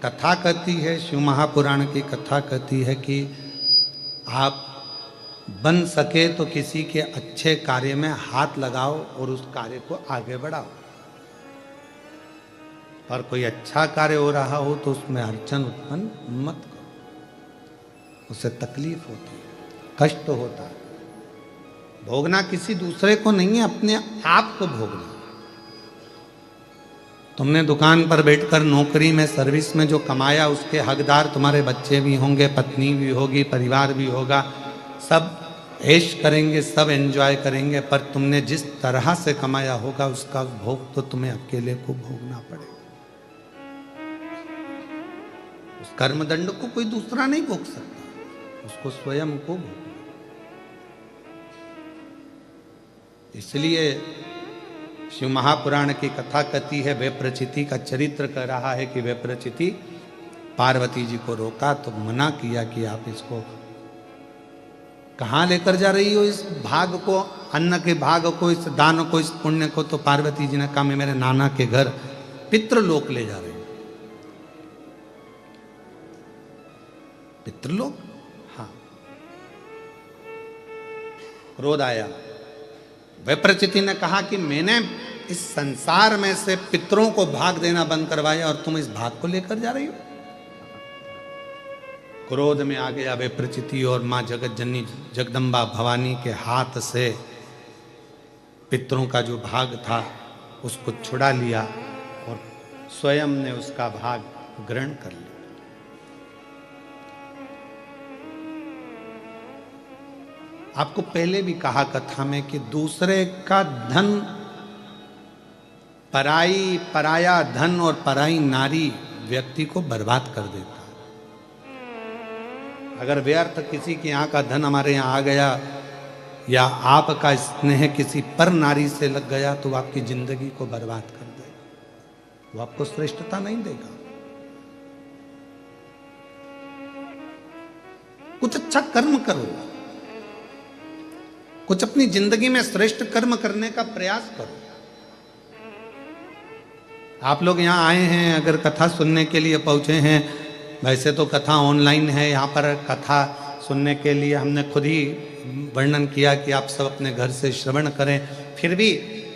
कथा कहती है, शिव महापुराण की कथा कहती है कि आप बन सके तो किसी के अच्छे कार्य में हाथ लगाओ और उस कार्य को आगे बढ़ाओ। और कोई अच्छा कार्य हो रहा हो तो उसमें अड़चन उत्पन्न मत करो, उससे तकलीफ होती है, कष्ट होता है। भोगना किसी दूसरे को नहीं है, अपने आप को भोगना। तुमने दुकान पर बैठकर नौकरी में, सर्विस में जो कमाया उसके हकदार तुम्हारे बच्चे भी होंगे, पत्नी भी होगी, परिवार भी होगा, सब ऐश करेंगे, सब एंजॉय करेंगे, पर तुमने जिस तरह से कमाया होगा उसका भोग तो तुम्हें अकेले को भोगना पड़ेगा। उस कर्मदंड को कोई दूसरा नहीं भोग सकता, उसको स्वयं को भोगना। इसलिए शिव महापुराण की कथा कहती है, वैप्रचिति का चरित्र कह रहा है कि वैप्रचिति पार्वती जी को रोका तो मना किया कि आप इसको कहाँ लेकर जा रही हो, इस भाग को, अन्न के भाग को, इस दान को, इस पुण्य को। तो पार्वती जी ने कहा मैं मेरे नाना के घर पितृलोक ले जा रही हूं। पितृलोक? हाँ। क्रोध आया। वैप्रचिति ने कहा कि मैंने इस संसार में से पितरों को भाग देना बंद करवाया और तुम इस भाग को लेकर जा रही हो। क्रोध में आ गया वैप्रचिति और मां जगत जननी जगदम्बा भवानी के हाथ से पितरों का जो भाग था उसको छुड़ा लिया और स्वयं ने उसका भाग ग्रहण कर लिया। आपको पहले भी कहा कथा में कि दूसरे का धन, पराया धन और पराई नारी व्यक्ति को बर्बाद कर देता। अगर व्यर्थ किसी के यहाँ का धन हमारे यहाँ आ गया या आपका स्नेह किसी पर नारी से लग गया तो आपकी जिंदगी को बर्बाद कर देगा, वो आपको श्रेष्ठता नहीं देगा। कुछ अच्छा कर्म करो, कुछ अपनी जिंदगी में श्रेष्ठ कर्म करने का प्रयास करो। आप लोग यहाँ आए हैं, अगर कथा सुनने के लिए पहुंचे हैं, वैसे तो कथा ऑनलाइन है, यहाँ पर कथा सुनने के लिए हमने खुद ही वर्णन किया कि आप सब अपने घर से श्रवण करें। फिर भी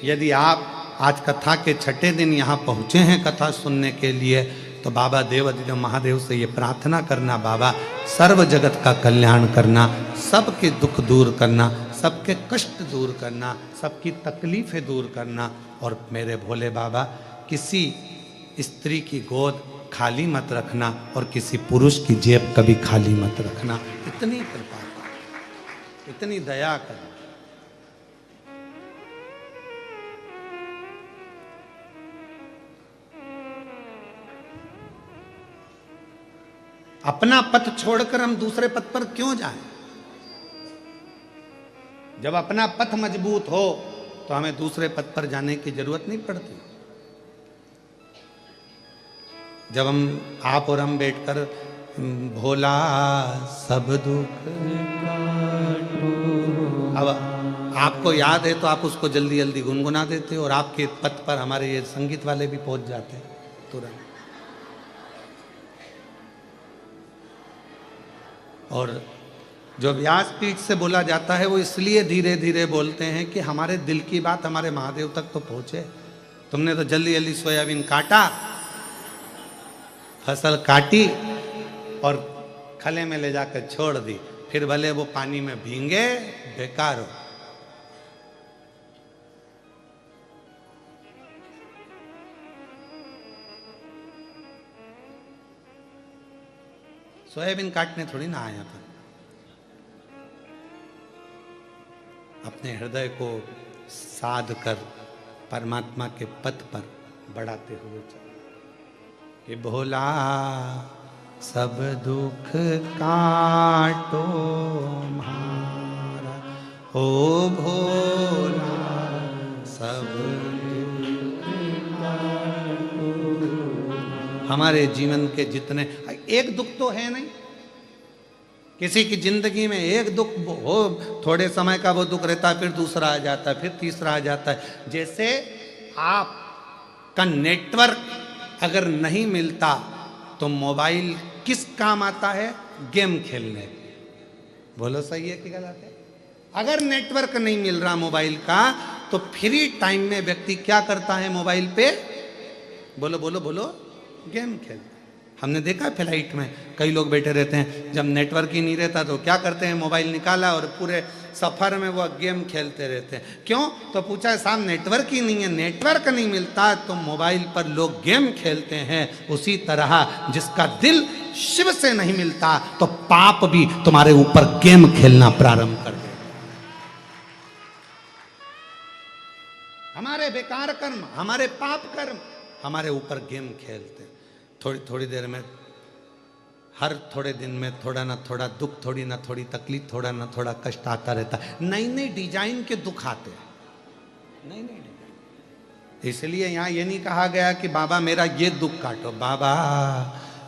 यदि आप आज कथा के छठे दिन यहाँ पहुँचे हैं कथा सुनने के लिए, तो बाबा देवाधिदेव महादेव से ये प्रार्थना करना, बाबा सर्व जगत का कल्याण करना, सबके दुख दूर करना, सबके कष्ट दूर करना, सबकी तकलीफें दूर करना। और मेरे भोले बाबा किसी स्त्री की गोद खाली मत रखना और किसी पुरुष की जेब कभी खाली मत रखना। इतनी कृपा, इतनी दया करना। अपना पथ छोड़कर हम दूसरे पथ पर क्यों जाएं? जब अपना पथ मजबूत हो तो हमें दूसरे पथ पर जाने की जरूरत नहीं पड़ती। जब हम, आप और हम बैठकर भोला सब दुख काटो, अब आपको याद है तो आप उसको जल्दी जल्दी गुनगुना देते हो और आपके पथ पर हमारे ये संगीत वाले भी पहुंच जाते हैं तुरंत। और जो व्यासपीठ से बोला जाता है वो इसलिए धीरे धीरे बोलते हैं कि हमारे दिल की बात हमारे महादेव तक तो पहुंचे। तुमने तो जल्दी जल्दी सोयाबीन काटा, फसल काटी और खले में ले जाकर छोड़ दी, फिर भले वो पानी में भींगे, बेकार हो। सोयाबीन काटने थोड़ी ना आया था, अपने हृदय को साध कर परमात्मा के पथ पर बढ़ाते हुए चले। कि भोला सब दुख काटो मारा, ओ भोला सब दुख काटो। हमारे जीवन के जितने, एक दुख तो है नहीं, किसी की जिंदगी में एक दुख हो, थोड़े समय का वो दुख रहता है, फिर दूसरा आ जाता है, फिर तीसरा आ जाता है। जैसे आपका नेटवर्क अगर नहीं मिलता तो मोबाइल किस काम आता है? गेम खेलने। बोलो सही है कि गलत है? अगर नेटवर्क नहीं मिल रहा मोबाइल का तो फ्री टाइम में व्यक्ति क्या करता है? मोबाइल पे बोलो बोलो बोलो, गेम खेलता। हमने देखा है फ्लाइट में कई लोग बैठे रहते हैं, जब नेटवर्क ही नहीं रहता तो क्या करते हैं? मोबाइल निकाला और पूरे सफर में वो गेम खेलते रहते हैं। क्यों? तो पूछा साहब नेटवर्क ही नहीं है। नेटवर्क नहीं मिलता तो मोबाइल पर लोग गेम खेलते हैं। उसी तरह जिसका दिल शिव से नहीं मिलता तो पाप भी तुम्हारे ऊपर गेम खेलना प्रारंभ कर दे। हमारे बेकार कर्म, हमारे पाप कर्म हमारे ऊपर गेम खेलते हैं। थोड़ी थोड़ी देर में, हर थोड़े दिन में थोड़ा ना थोड़ा दुख, थोड़ी ना थोड़ी तकलीफ, थोड़ा ना थोड़ा कष्ट आता रहता है। नई नई डिजाइन के दुख आते हैं, नई नई डिजाइन। इसलिए यहाँ ये नहीं कहा गया कि बाबा मेरा ये दुख काटो, बाबा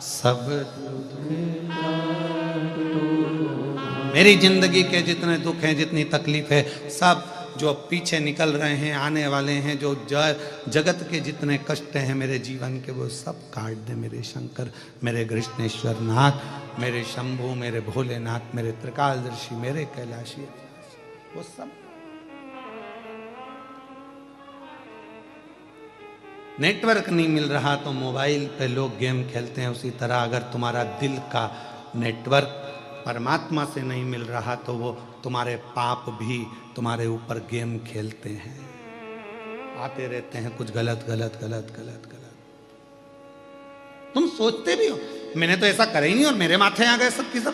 सब दुख काटो। मेरी जिंदगी के जितने दुख हैं, जितनी तकलीफ है, सब जो पीछे निकल रहे हैं, आने वाले हैं, जो जगत के जितने कष्ट हैं मेरे जीवन के, वो सब काट दे मेरे शंकर, मेरे कृष्णेश्वर नाथ, मेरे शंभू, मेरे भोलेनाथ, मेरे त्रिकालदर्शी, मेरे कैलाशी, वो सब। नेटवर्क नहीं मिल रहा तो मोबाइल पे लोग गेम खेलते हैं। उसी तरह अगर तुम्हारा दिल का नेटवर्क परमात्मा से नहीं मिल रहा तो वो तुम्हारे पाप भी तुम्हारे ऊपर गेम खेलते हैं, आते रहते हैं कुछ गलत गलत गलत गलत गलत। तुम सोचते भी हो मैंने तो ऐसा करा ही नहीं और मेरे माथे आ गए सब की सब।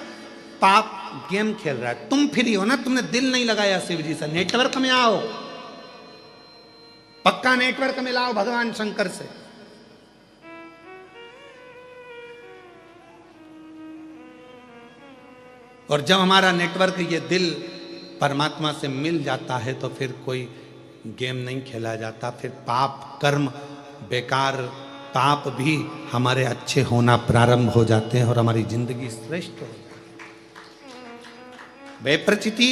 पाप गेम खेल रहा है। तुम फ्री हो ना, तुमने दिल नहीं लगाया शिव जी से। नेटवर्क में आओ, पक्का नेटवर्क में लाओ भगवान शंकर से। और जब हमारा नेटवर्क ये दिल परमात्मा से मिल जाता है तो फिर कोई गेम नहीं खेला जाता। फिर पाप कर्म बेकार, पाप भी हमारे अच्छे होना प्रारंभ हो जाते हैं और हमारी जिंदगी श्रेष्ठ हो जाती है। वे प्रचिति,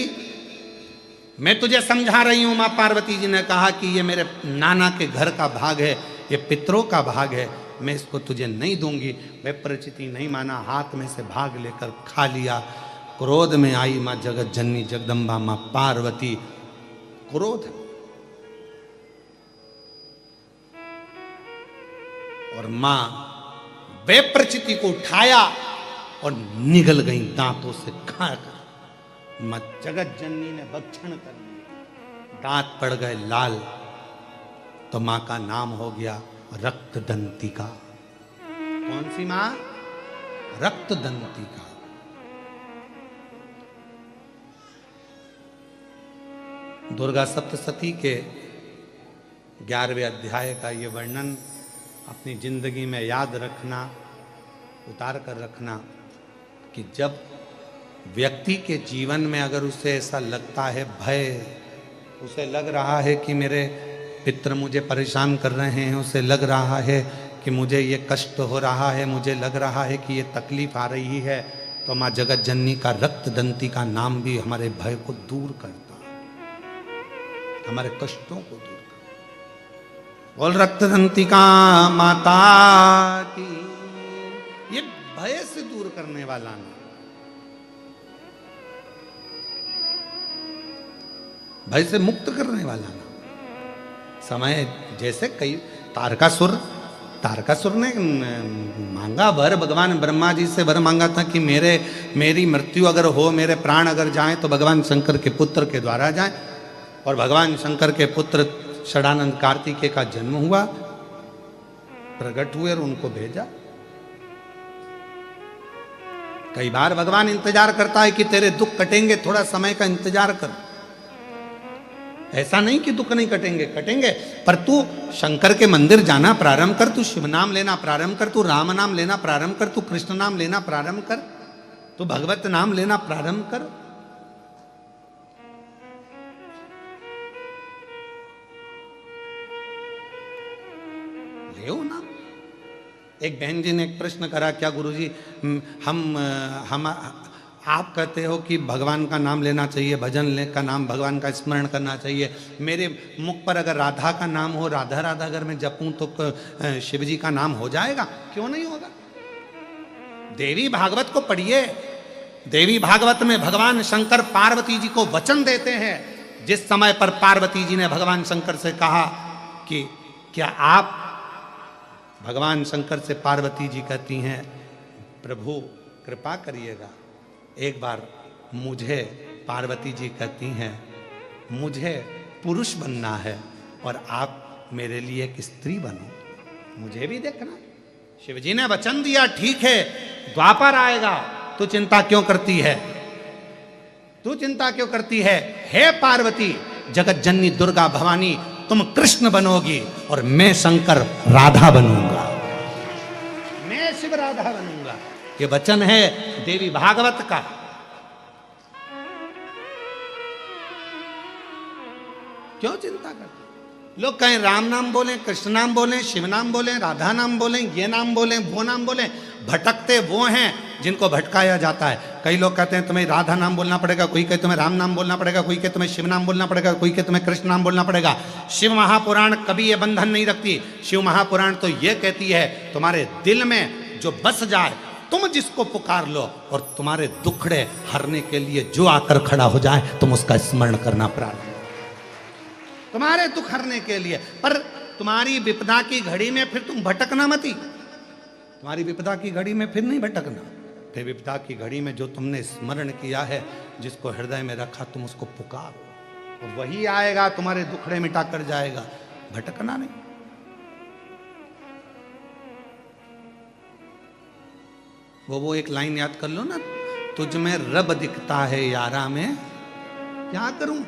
मैं तुझे समझा रही हूं, मां पार्वती जी ने कहा कि ये मेरे नाना के घर का भाग है, ये पितरों का भाग है, मैं इसको तुझे नहीं दूंगी। वे प्रचिति नहीं माना, हाथ में से भाग लेकर खा लिया। क्रोध में आई मां जगत जननी जगदम्बा मां पार्वती। क्रोध और मां बेप्रचिति को उठाया और निगल गई दांतों से खाकर। मां जगत जननी ने भक्षण कर लिया, दांत पड़ गए लाल। तो मां का नाम हो गया रक्तदंतिका। कौन सी मां? रक्तदंतिका। दुर्गा सप्तशती के 11वें अध्याय का ये वर्णन अपनी जिंदगी में याद रखना, उतार कर रखना कि जब व्यक्ति के जीवन में अगर उसे ऐसा लगता है, भय, उसे लग रहा है कि मेरे पितर मुझे परेशान कर रहे हैं, उसे लग रहा है कि मुझे ये कष्ट हो रहा है, मुझे लग रहा है कि ये तकलीफ आ रही है, तो माँ जगत जननी का रक्तदंती का नाम भी हमारे भय को दूर करता, हमारे कष्टों को दूर करता। बोल रक्तदंतिका माता की। ये भय से दूर करने वाला नाम, भय से मुक्त करने वाला नाम। समय जैसे कई तारकासुर ने मांगा वर, भगवान ब्रह्मा जी से वर मांगा था कि मेरी मृत्यु अगर हो, मेरे प्राण अगर जाएं तो भगवान शंकर के पुत्र के द्वारा जाएं। और भगवान शंकर के पुत्र षडानंद कार्तिकेय का जन्म हुआ, प्रकट हुए और उनको भेजा। कई बार भगवान इंतजार करता है कि तेरे दुख कटेंगे, थोड़ा समय का इंतजार कर। ऐसा नहीं कि दुख नहीं कटेंगे, कटेंगे, पर तू शंकर के मंदिर जाना प्रारंभ कर, तू शिव नाम लेना प्रारंभ कर, तू राम नाम लेना प्रारंभ कर, तू कृष्ण नाम लेना प्रारंभ कर, तू भगवत नाम लेना प्रारंभ कर। ले ना। एक बहन जी ने एक प्रश्न करा, क्या गुरुजी हम आप कहते हो कि भगवान का नाम लेना चाहिए, भजन ले का नाम, भगवान का स्मरण करना चाहिए, मेरे मुख पर अगर राधा का नाम हो, राधा राधा अगर मैं जपूं तो शिव जी का नाम हो जाएगा? क्यों नहीं होगा? देवी भागवत को पढ़िए। देवी भागवत में भगवान शंकर पार्वती जी को वचन देते हैं। जिस समय पर पार्वती जी ने भगवान शंकर से कहा कि क्या आप, भगवान शंकर से पार्वती जी कहती हैं, प्रभु कृपा करिएगा, एक बार मुझे, पार्वती जी कहती हैं, मुझे पुरुष बनना है और आप मेरे लिए एक स्त्री बनो, मुझे भी देखना। शिव जी ने वचन दिया, ठीक है द्वापर आएगा, तू चिंता क्यों करती है, तू चिंता क्यों करती है? हे पार्वती, जगत जननी दुर्गा भवानी, तुम कृष्ण बनोगी और मैं शंकर राधा बनूंगा, मैं शिव राधा बनूंगा। ये वचन है देवी भागवत का। क्यों चिंता करते? लोग कहें राम नाम बोलें, कृष्ण नाम बोलें, शिव नाम बोलें, राधा नाम बोलें, ये नाम बोलें, वो नाम बोलें, भटकते वो हैं जिनको भटकाया जाता है। कई लोग कहते हैं तुम्हें राधा नाम बोलना पड़ेगा, कोई कहे तुम्हें राम नाम बोलना पड़ेगा, कोई कहे तुम्हें शिव नाम बोलना पड़ेगा, कोई कहे तुम्हें कृष्ण नाम बोलना पड़ेगा। शिव महापुराण कभी ये बंधन नहीं रखती। शिव महापुराण तो ये कहती है तुम्हारे दिल में जो बस जाए, तुम जिसको पुकार लो और तुम्हारे दुखड़े हरने के लिए जो आकर खड़ा हो जाए, तुम उसका स्मरण करना प्रारंभ, तुम्हारे दुख हरने के लिए। पर तुम्हारी विपदा की घड़ी में फिर तुम भटकना मती, तुम्हारी विपदा की घड़ी में फिर नहीं भटकना। फिर विपदा की घड़ी में जो तुमने स्मरण किया है, जिसको हृदय में रखा, तुम उसको पुकारो, और वही आएगा तुम्हारे दुखड़े मिटा कर जाएगा, भटकना नहीं। वो एक लाइन याद कर लो ना, तुझ में रब दिखता है यारा में क्या करूं,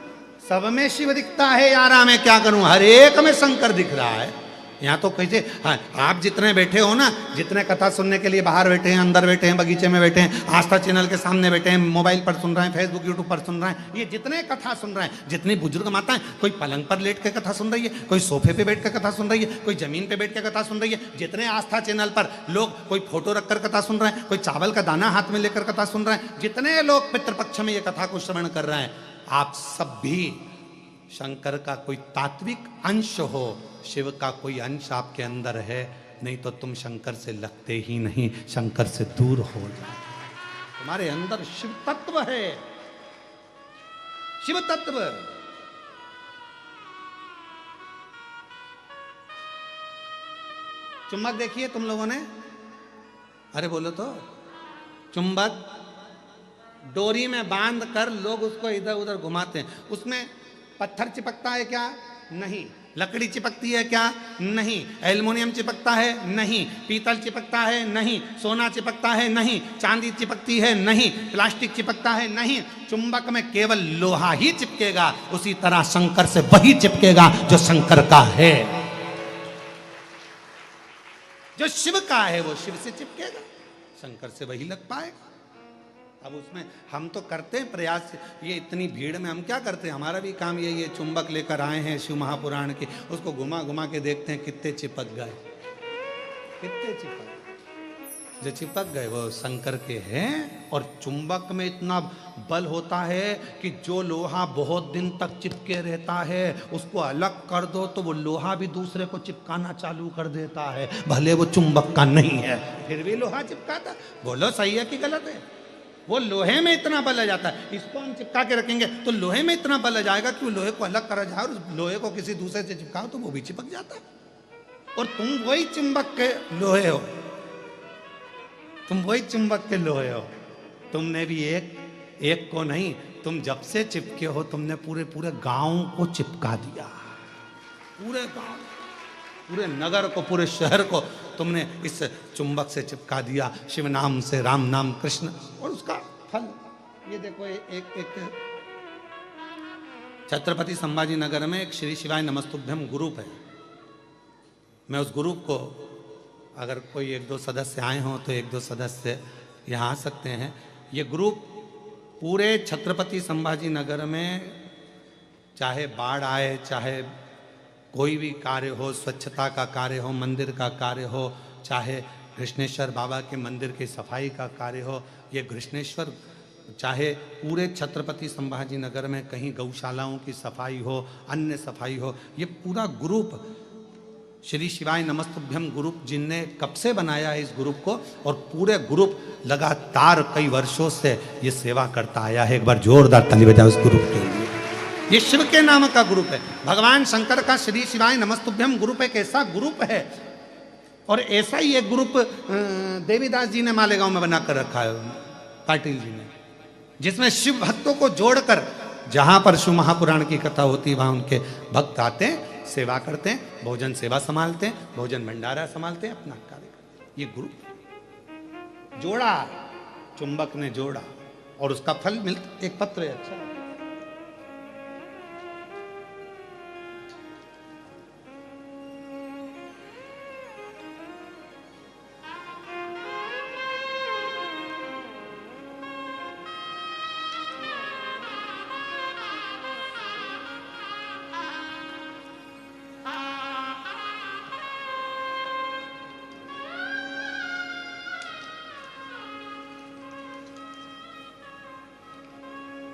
सब में शिव दिखता है यारा में क्या करूं, हर एक में शंकर दिख रहा है। यहाँ तो कैसे, हाँ, आप जितने बैठे हो ना, जितने कथा सुनने के लिए बाहर बैठे हैं, अंदर बैठे हैं, बगीचे में बैठे हैं, आस्था चैनल के सामने बैठे हैं, मोबाइल पर सुन रहे हैं, फेसबुक यूट्यूब पर सुन रहे हैं, ये जितने कथा सुन रहे हैं, जितनी बुजुर्ग माताएं, कोई पलंग पर लेट के कथा सुन रही है, कोई सोफे पे बैठ के कथा सुन रही है, कोई जमीन पे बैठ के कथा सुन रही है, जितने आस्था चैनल पर लोग कोई फोटो रखकर कथा सुन रहे हैं, कोई चावल का दाना हाथ में लेकर कथा सुन रहे हैं, जितने लोग पितृपक्ष में ये कथा को श्रवण कर रहे हैं, आप सब भी शंकर का कोई तात्विक अंश हो, शिव का कोई अंश आपके अंदर है, नहीं तो तुम शंकर से लगते ही नहीं, शंकर से दूर हो जाए। तुम्हारे अंदर शिव तत्व है, शिव तत्व। चुंबक देखिए तुम लोगों ने, अरे बोलो तो, चुंबक डोरी में बांध कर लोग उसको इधर उधर घुमाते हैं, उसमें पत्थर चिपकता है क्या? नहीं। लकड़ी चिपकती है क्या? नहीं। एल्युमिनियम चिपकता है? नहीं। पीतल चिपकता है? नहीं। सोना चिपकता है? नहीं। चांदी चिपकती है? नहीं। प्लास्टिक चिपकता है? नहीं। चुंबक में केवल लोहा ही चिपकेगा। उसी तरह शंकर से वही चिपकेगा जो शंकर का है, जो शिव का है वो शिव से चिपकेगा, शंकर से वही लग पाएगा। अब उसमें हम तो करते हैं प्रयास, ये इतनी भीड़ में हम क्या करते हैं, हमारा भी काम ये चुंबक लेकर आए हैं शिव महापुराण के, उसको घुमा घुमा के देखते हैं कितने चिपक गए, कितने चिपक, जो चिपक गए वो शंकर के हैं। और चुंबक में इतना बल होता है कि जो लोहा बहुत दिन तक चिपके रहता है, उसको अलग कर दो तो वो लोहा भी दूसरे को चिपकाना चालू कर देता है, भले वो चुंबक का नहीं है, फिर भी लोहा चिपकाता। बोलो सही है कि गलत है? वो लोहे में इतना बल आ जाता है, इसको हम चिपका के रखेंगे तो लोहे में इतना बल आ जाएगा कि वो लोहे को अलग करा जाए और लोहे को किसी दूसरे से चिपकाओ तो वो भी चिपक जाता है। और तुम वही चुंबक के लोहे हो, तुम वही चुंबक के लोहे हो। तुमने भी एक को नहीं, तुम जब से चिपके हो तुमने पूरे पूरे गांव को चिपका दिया, पूरे गांव, पूरे नगर को, पूरे शहर को तुमने इस चुंबक से चिपका दिया, शिव नाम से, राम नाम, कृष्ण। और उसका फल ये देखो, एक छत्रपति संभाजी नगर में एक श्री शिवाय नमस्तुभ्यम ग्रुप है, मैं उस ग्रुप को, अगर कोई एक दो सदस्य आए हों तो एक दो सदस्य यहाँ आ सकते हैं। ये ग्रुप पूरे छत्रपति संभाजी नगर में चाहे बाढ़ आए, चाहे कोई भी कार्य हो, स्वच्छता का कार्य हो, मंदिर का कार्य हो, चाहे कृष्णेश्वर बाबा के मंदिर की सफाई का कार्य हो, ये कृष्णेश्वर चाहे पूरे छत्रपति संभाजी नगर में कहीं गौशालाओं की सफाई हो, अन्य सफाई हो, ये पूरा ग्रुप श्री शिवाय नमस्तुभ्यम ग्रुप जिनने कब से बनाया है इस ग्रुप को, और पूरे ग्रुप लगातार कई वर्षों से ये सेवा करता आया है। एक बार जोरदार ताली बजाओ इस ग्रुप के लिए। ये शिव के नाम का ग्रुप है। भगवान शंकर का श्री शिवाय नमस्तुभ्यम ग्रुप एक ऐसा ग्रुप है, और ऐसा ही एक ग्रुप देवीदास जी ने मालेगांव में बनाकर रखा है, पाटिल जी ने, जिसमें शिव भक्तों को जोड़कर जहां पर शिव महापुराण की कथा होती है वहां उनके भक्त आते हैं, सेवा करते हैं, भोजन सेवा संभालते हैं, भोजन भंडारा संभालते हैं, अपना कार्य करते हैं। ये ग्रुप जोड़ा, चुंबक ने जोड़ा और उसका फल मिलता, एक पत्र है। अच्छा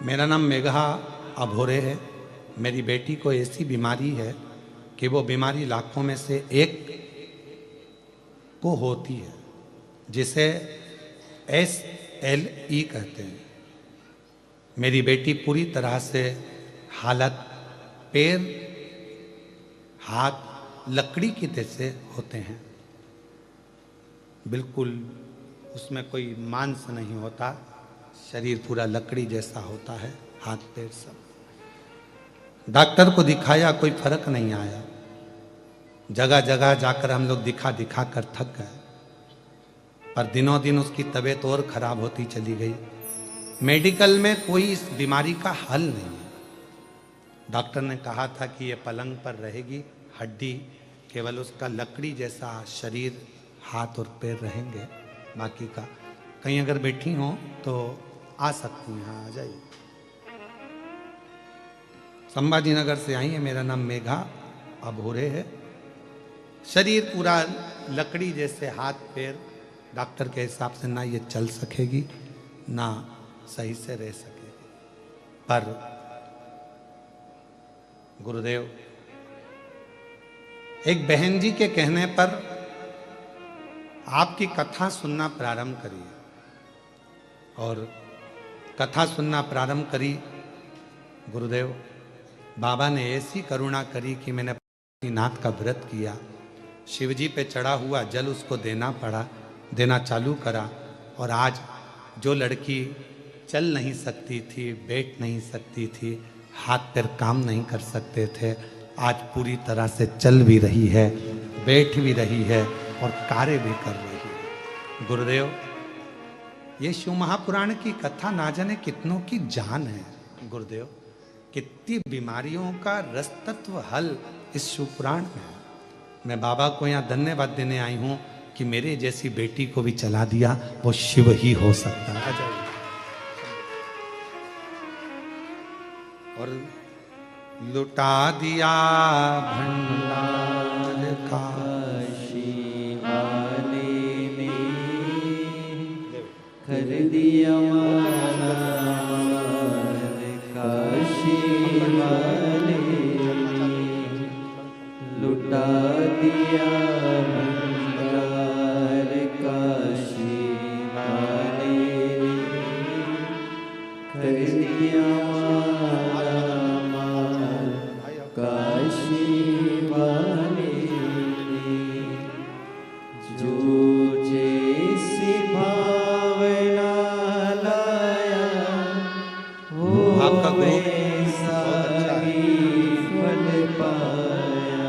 मेरा नाम मेघा अभोरे है। मेरी बेटी को ऐसी बीमारी है कि वो बीमारी लाखों में से एक को होती है, जिसे SLE कहते हैं। मेरी बेटी पूरी तरह से हालत, पैर हाथ लकड़ी की जैसे होते हैं, बिल्कुल उसमें कोई मांस नहीं होता, शरीर पूरा लकड़ी जैसा होता है, हाथ पैर सब। डॉक्टर को दिखाया, कोई फर्क नहीं आया। जगह जगह जाकर हम लोग दिखा दिखा कर थक गए, पर दिनों दिन उसकी तबीयत और खराब होती चली गई। मेडिकल में कोई इस बीमारी का हल नहीं है। डॉक्टर ने कहा था कि ये पलंग पर रहेगी, हड्डी केवल उसका लकड़ी जैसा शरीर, हाथ और पैर रहेंगे, बाकी का। कहीं अगर बैठी हो तो आ सकती हैं, यहाँ आ जाइए। संभाजी नगर से आई है। मेरा नाम मेघा अभोरे है। शरीर पूरा लकड़ी जैसे, हाथ पैर डॉक्टर के हिसाब से ना ये चल सकेगी, ना सही से रह सकेगी। पर गुरुदेव, एक बहन जी के कहने पर आपकी कथा सुनना प्रारंभ करिए, और कथा सुनना प्रारंभ करी। गुरुदेव बाबा ने ऐसी करुणा करी कि मैंने नाथ का व्रत किया, शिवजी पे चढ़ा हुआ जल उसको देना चालू करा, और आज जो लड़की चल नहीं सकती थी, बैठ नहीं सकती थी, हाथ पैर काम नहीं कर सकते थे, आज पूरी तरह से चल भी रही है, बैठ भी रही है और कार्य भी कर रही है। गुरुदेव, ये शिव महापुराण की कथा ना जाने कितनों की जान है। गुरुदेव, कितनी बीमारियों का रस तत्व हल इस शिव पुराण में है। मैं बाबा को यहाँ धन्यवाद देने आई हूँ कि मेरे जैसी बेटी को भी चला दिया, वो शिव ही हो सकता है। और लुटा दिया भंडार का कर दिया काशी वाले, लुटा दिया भंडार काशी वाले, कर दिया काशी वाले। जो जैसी भावना लाया, वो आपका ग्रुप वैसा ही फल पाया।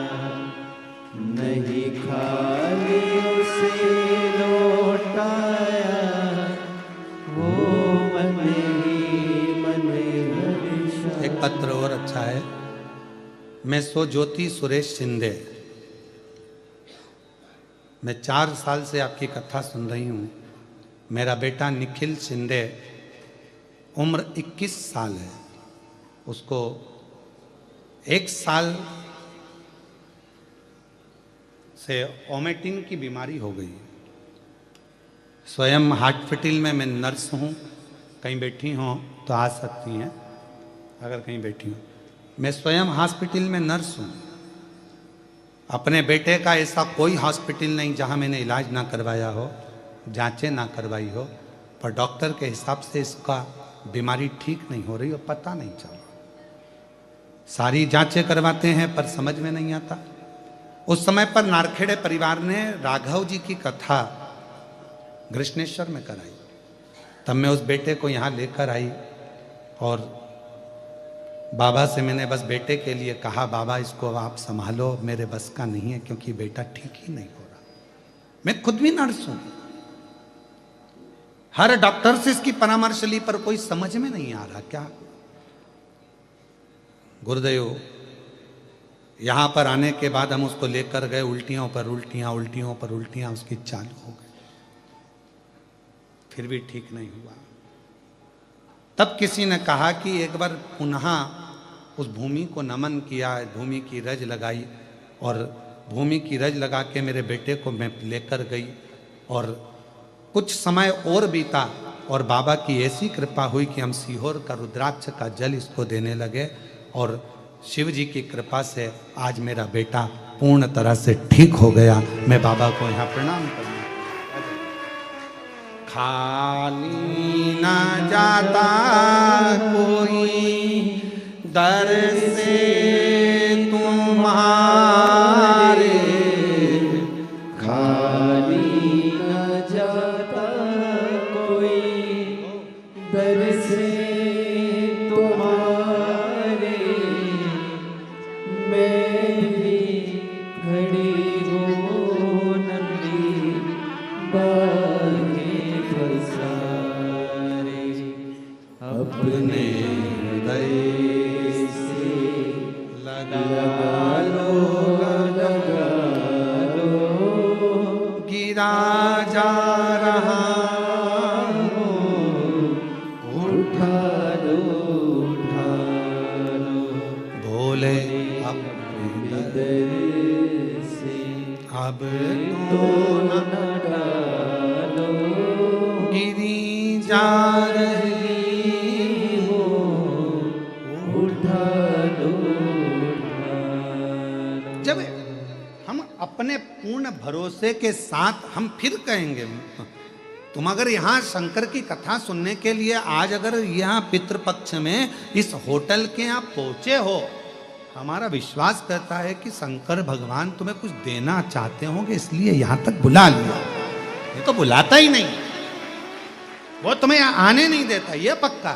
नहीं खाली उसे लौटाया, वो मन ही मन हर्षा। एक पत्र और अच्छा है। मैं सो ज्योति सुरेश शिंदे, मैं 4 साल से आपकी कथा सुन रही हूँ। मेरा बेटा निखिल शिंदे, उम्र 21 साल है, उसको 1 साल से वोमिटिंग की बीमारी हो गई। स्वयं हॉस्पिटल में मैं नर्स हूँ, कहीं बैठी हों तो आ सकती हैं अगर कहीं बैठी हूँ। मैं स्वयं हॉस्पिटल में नर्स हूँ। अपने बेटे का ऐसा कोई हॉस्पिटल नहीं जहाँ मैंने इलाज ना करवाया हो, जांचें ना करवाई हो, पर डॉक्टर के हिसाब से इसका बीमारी ठीक नहीं हो रही और पता नहीं चल रहा। सारी जांचें करवाते हैं पर समझ में नहीं आता। उस समय पर नारखेड़े परिवार ने राघव जी की कथा कृष्णेश्वर में कराई। तब मैं उस बेटे को यहाँ लेकर आई और बाबा से मैंने बस बेटे के लिए कहा, बाबा इसको आप संभालो, मेरे बस का नहीं है क्योंकि बेटा ठीक ही नहीं हो रहा। मैं खुद भी नर्स हूं, हर डॉक्टर से इसकी परामर्श ली पर कोई समझ में नहीं आ रहा। क्या गुरुदेव, यहां पर आने के बाद हम उसको लेकर गए, उल्टियों पर उल्टियां, उल्टियों पर उल्टियां उसकी चालू हो गई, फिर भी ठीक नहीं हुआ। तब किसी ने कहा कि एक बार पुनः उस भूमि को नमन किया, भूमि की रज लगाई और भूमि की रज लगा के मेरे बेटे को मैं लेकर गई और कुछ समय और बीता और बाबा की ऐसी कृपा हुई कि हम सीहोर का रुद्राक्ष का जल इसको देने लगे और शिव जी की कृपा से आज मेरा बेटा पूर्ण तरह से ठीक हो गया। मैं बाबा को यहाँ प्रणाम करता हूँ। खाली न जाता कोई दर से तुम्हारे, खाली न जाता कोई दर से तुम्हारे, मैं भी खड़ी हूँ नंदी बागे पसारे, अपने हृदय से लगा लो, लगा लो, गिरा जा रहा उठा लो, उठा लो, भोले अपने दर से अब तो न डालो, गिरी जा रही हो उठा लो, उठा लो। जब हम अपने पूर्ण भरोसे के साथ हम फिर कहेंगे, तुम अगर यहाँ शंकर की कथा सुनने के लिए आज अगर यहाँ पितृपक्ष में इस होटल के यहाँ पहुंचे हो, हमारा विश्वास करता है कि शंकर भगवान तुम्हें कुछ देना चाहते होंगे, इसलिए यहाँ तक बुला लिया। ये तो बुलाता ही नहीं, वो तुम्हें यहाँ आने नहीं देता, ये पक्का।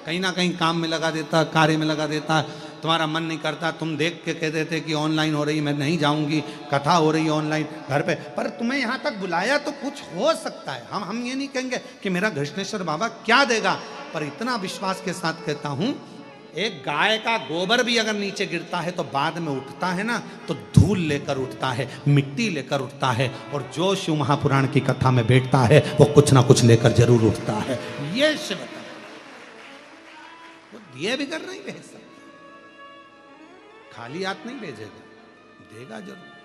कहीं ना कहीं काम में लगा देता, कार्य में लगा देता, तुम्हारा मन नहीं करता, तुम देख के कह देते कि ऑनलाइन हो रही, मैं नहीं जाऊंगी, कथा हो रही है ऑनलाइन घर पे, पर तुम्हें यहाँ तक बुलाया तो कुछ हो सकता है। हम ये नहीं कहेंगे कि मेरा कृष्णेश्वर बाबा क्या देगा, पर इतना विश्वास के साथ कहता हूं, एक गाय का गोबर भी अगर नीचे गिरता है तो बाद में उठता है ना, तो धूल लेकर उठता है, मिट्टी लेकर उठता है, और जो शिव महापुराण की कथा में बैठता है वो कुछ ना कुछ लेकर जरूर उठता है। ये शिव वो दिए बिगर नहीं भेज सकता, खाली हाथ नहीं भेजेगा, देगा जरूर।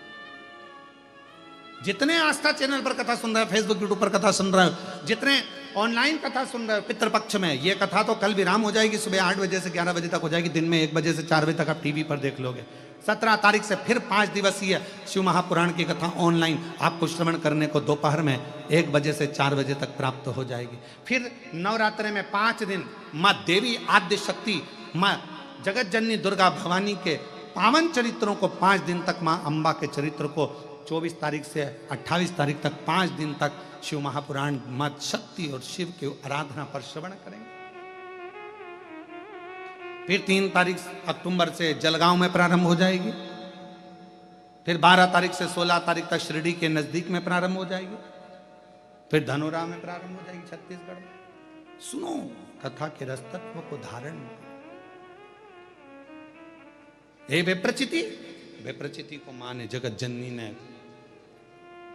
जितने आस्था चैनल पर कथा सुन रहे हो, फेसबुक यूट्यूब पर कथा सुन रहे हो, जितने ऑनलाइन कथा सुन रहे हो पितृपक्ष में, ये कथा तो कल विराम हो जाएगी, सुबह 8 बजे से 11 बजे तक हो जाएगी, दिन में 1 बजे से 4 बजे तक आप टीवी पर देख लोगे। 17 तारीख से फिर 5 दिवसीय शिव महापुराण की कथा ऑनलाइन आपको श्रवण करने को दोपहर में 1 बजे से 4 बजे तक प्राप्त हो जाएगी। फिर नवरात्रे में 5 दिन माँ देवी आद्य शक्ति, माँ जगत जननी दुर्गा भवानी के पावन चरित्रों को 5 दिन तक, माँ अम्बा के चरित्र को 24 तारीख से 28 तारीख तक 5 दिन तक शिव महापुराण मां शक्ति और शिव की आराधना पर श्रवण करेंगे। फिर 3 तारीख अक्टूबर से जलगांव में प्रारंभ हो जाएगी। फिर 12 तारीख से 16 तारीख तक शिरडी के नजदीक में प्रारंभ हो जाएगी। फिर धनुरा में प्रारंभ हो जाएगी, छत्तीसगढ़ में। सुनो कथा के रस तत्व को धारण। हे विप्रचिति, विप्रचिति को मां ने, जगत जननी ने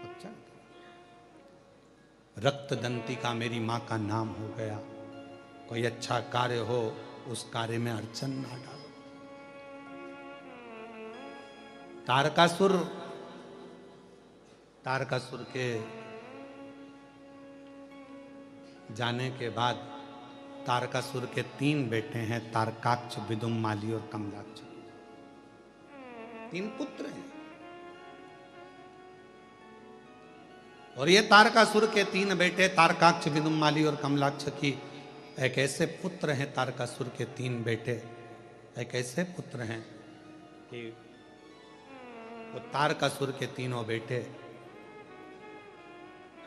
अच्छा, रक्त दंती का मेरी माँ का नाम हो गया, कोई अच्छा कार्य हो उस कार्य में अड़चन ना डालो। तारकासुर के जाने के बाद तारकासुर के 3 बेटे हैं, तारकाक्ष, विदुम्माली और कमलाक्ष। 3 पुत्र हैं। और ये तारकासुर के 3 बेटे तारकाक्ष, विदुम्माली और कमलाक्ष की एक ऐसे पुत्र हैं, तारकासुर के 3 बेटे एक ऐसे पुत्र हैं कि वो तारकासुर के तीनों बेटे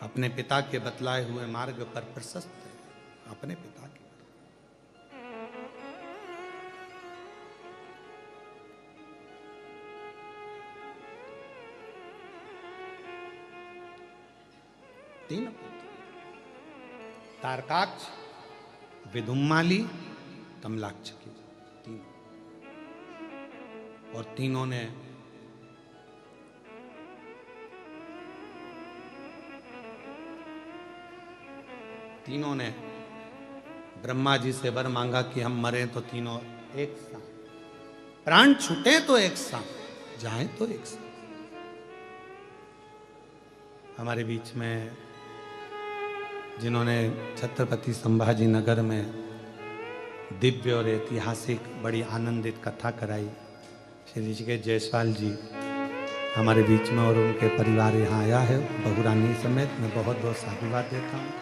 अपने पिता के बतलाए हुए मार्ग पर प्रशस्त थे, अपने पिता के। तीन पुत्र, तारकाक्ष, विदुम्माली, कमलाक्ष की 3। और तीनों ने ब्रह्मा जी से वर मांगा कि हम मरें तो तीनों एक साथ, प्राण छूटे तो एक साथ, जाएं तो एक साथ। हमारे बीच में जिन्होंने छत्रपति संभाजी नगर में दिव्य और ऐतिहासिक बड़ी आनंदित कथा कराई, श्री ऋषिकेश जायसवाल जी हमारे बीच में, और उनके परिवार यहाँ आया है बहुरानी समेत। मैं बहुत बहुत साधुवाद देता हूँ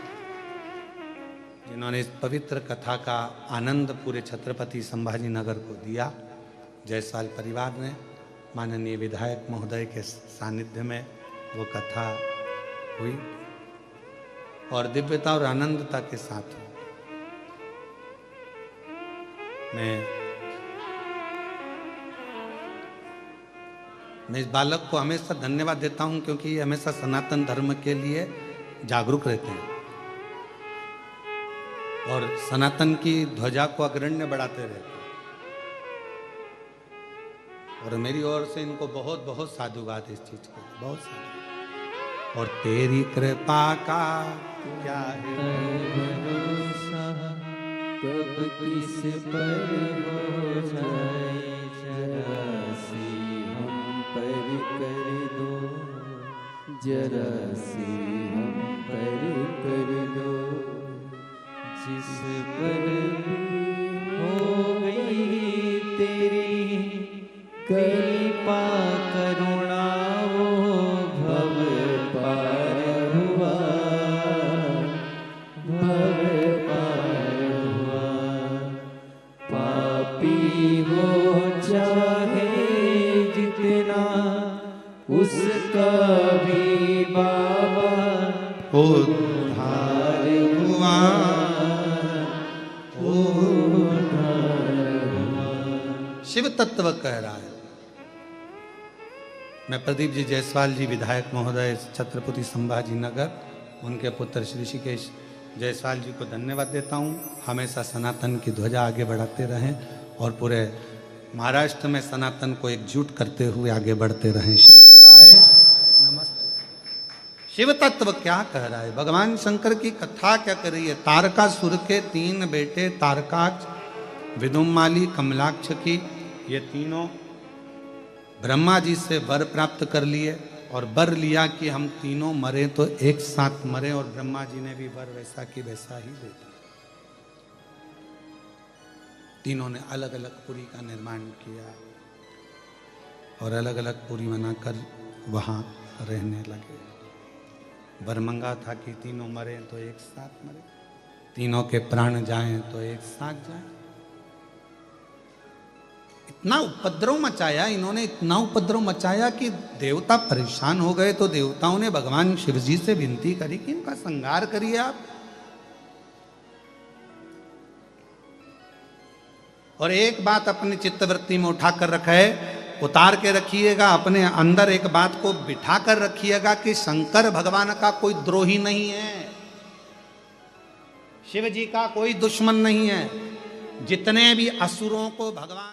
जिन्होंने इस पवित्र कथा का आनंद पूरे छत्रपति संभाजी नगर को दिया। जायसवाल परिवार ने माननीय विधायक महोदय के सानिध्य में वो कथा हुई और दिव्यता और आनंदता के साथ हुई। मैं इस बालक को हमेशा धन्यवाद देता हूं क्योंकि ये हमेशा सनातन धर्म के लिए जागरूक रहते हैं और सनातन की ध्वजा को अग्रण्य बढ़ाते रहते हैं। और मेरी ओर से इनको बहुत बहुत साधुवाद इस चीज को, बहुत साधुवाद। और तेरी कृपा का क्या है भरोसा, कब किस पर हो जाए जरा सी हम पर कर दो, जरा सी हम पर कर दो। जिस पर हो गई तेरी कृपा करुणा, वो भव पार हुआ, भव पार हुआ। पापी हो चाहे जितना, उसका भी बाबा उद्धार हुआ, शिव तत्व कह रहा है। मैं प्रदीप जी जायसवाल जी विधायक महोदय छत्रपति संभाजी नगर, उनके पुत्र श्री ऋषिकेश जायसवाल जी को धन्यवाद देता हूँ। हमेशा सनातन की ध्वजा आगे बढ़ाते रहें और पूरे महाराष्ट्र में सनातन को एकजुट करते हुए आगे बढ़ते रहें। श्री शिवाय नमस्ते। शिव तत्व क्या कह रहा है, भगवान शंकर की कथा क्या कर रही है। तारकासुर के 3 बेटे तारकाक्ष, विदुम्माली, कमलाक्ष की, ये तीनों ब्रह्मा जी से वर प्राप्त कर लिए और वर लिया कि हम तीनों मरे तो एक साथ मरे, और ब्रह्मा जी ने भी वर वैसा की वैसा ही दे दिया। तीनों ने अलग अलग पुरी का निर्माण किया और अलग अलग पुरी बनाकर वहां रहने लगे। वर मंगा था कि तीनों मरे तो एक साथ मरे, तीनों के प्राण जाएं तो एक साथ जाएं। इतना उपद्रव मचाया इन्होंने, इतना उपद्रव मचाया कि देवता परेशान हो गए। तो देवताओं ने भगवान शिव जी से विनती करी कि इनका संहार करिए आप। और एक बात अपनी चित्तवृत्ति में उठा कर रखे, उतार के रखिएगा, अपने अंदर एक बात को बिठा कर रखिएगा कि शंकर भगवान का कोई द्रोही नहीं है, शिव जी का कोई दुश्मन नहीं है। जितने भी असुरों को भगवान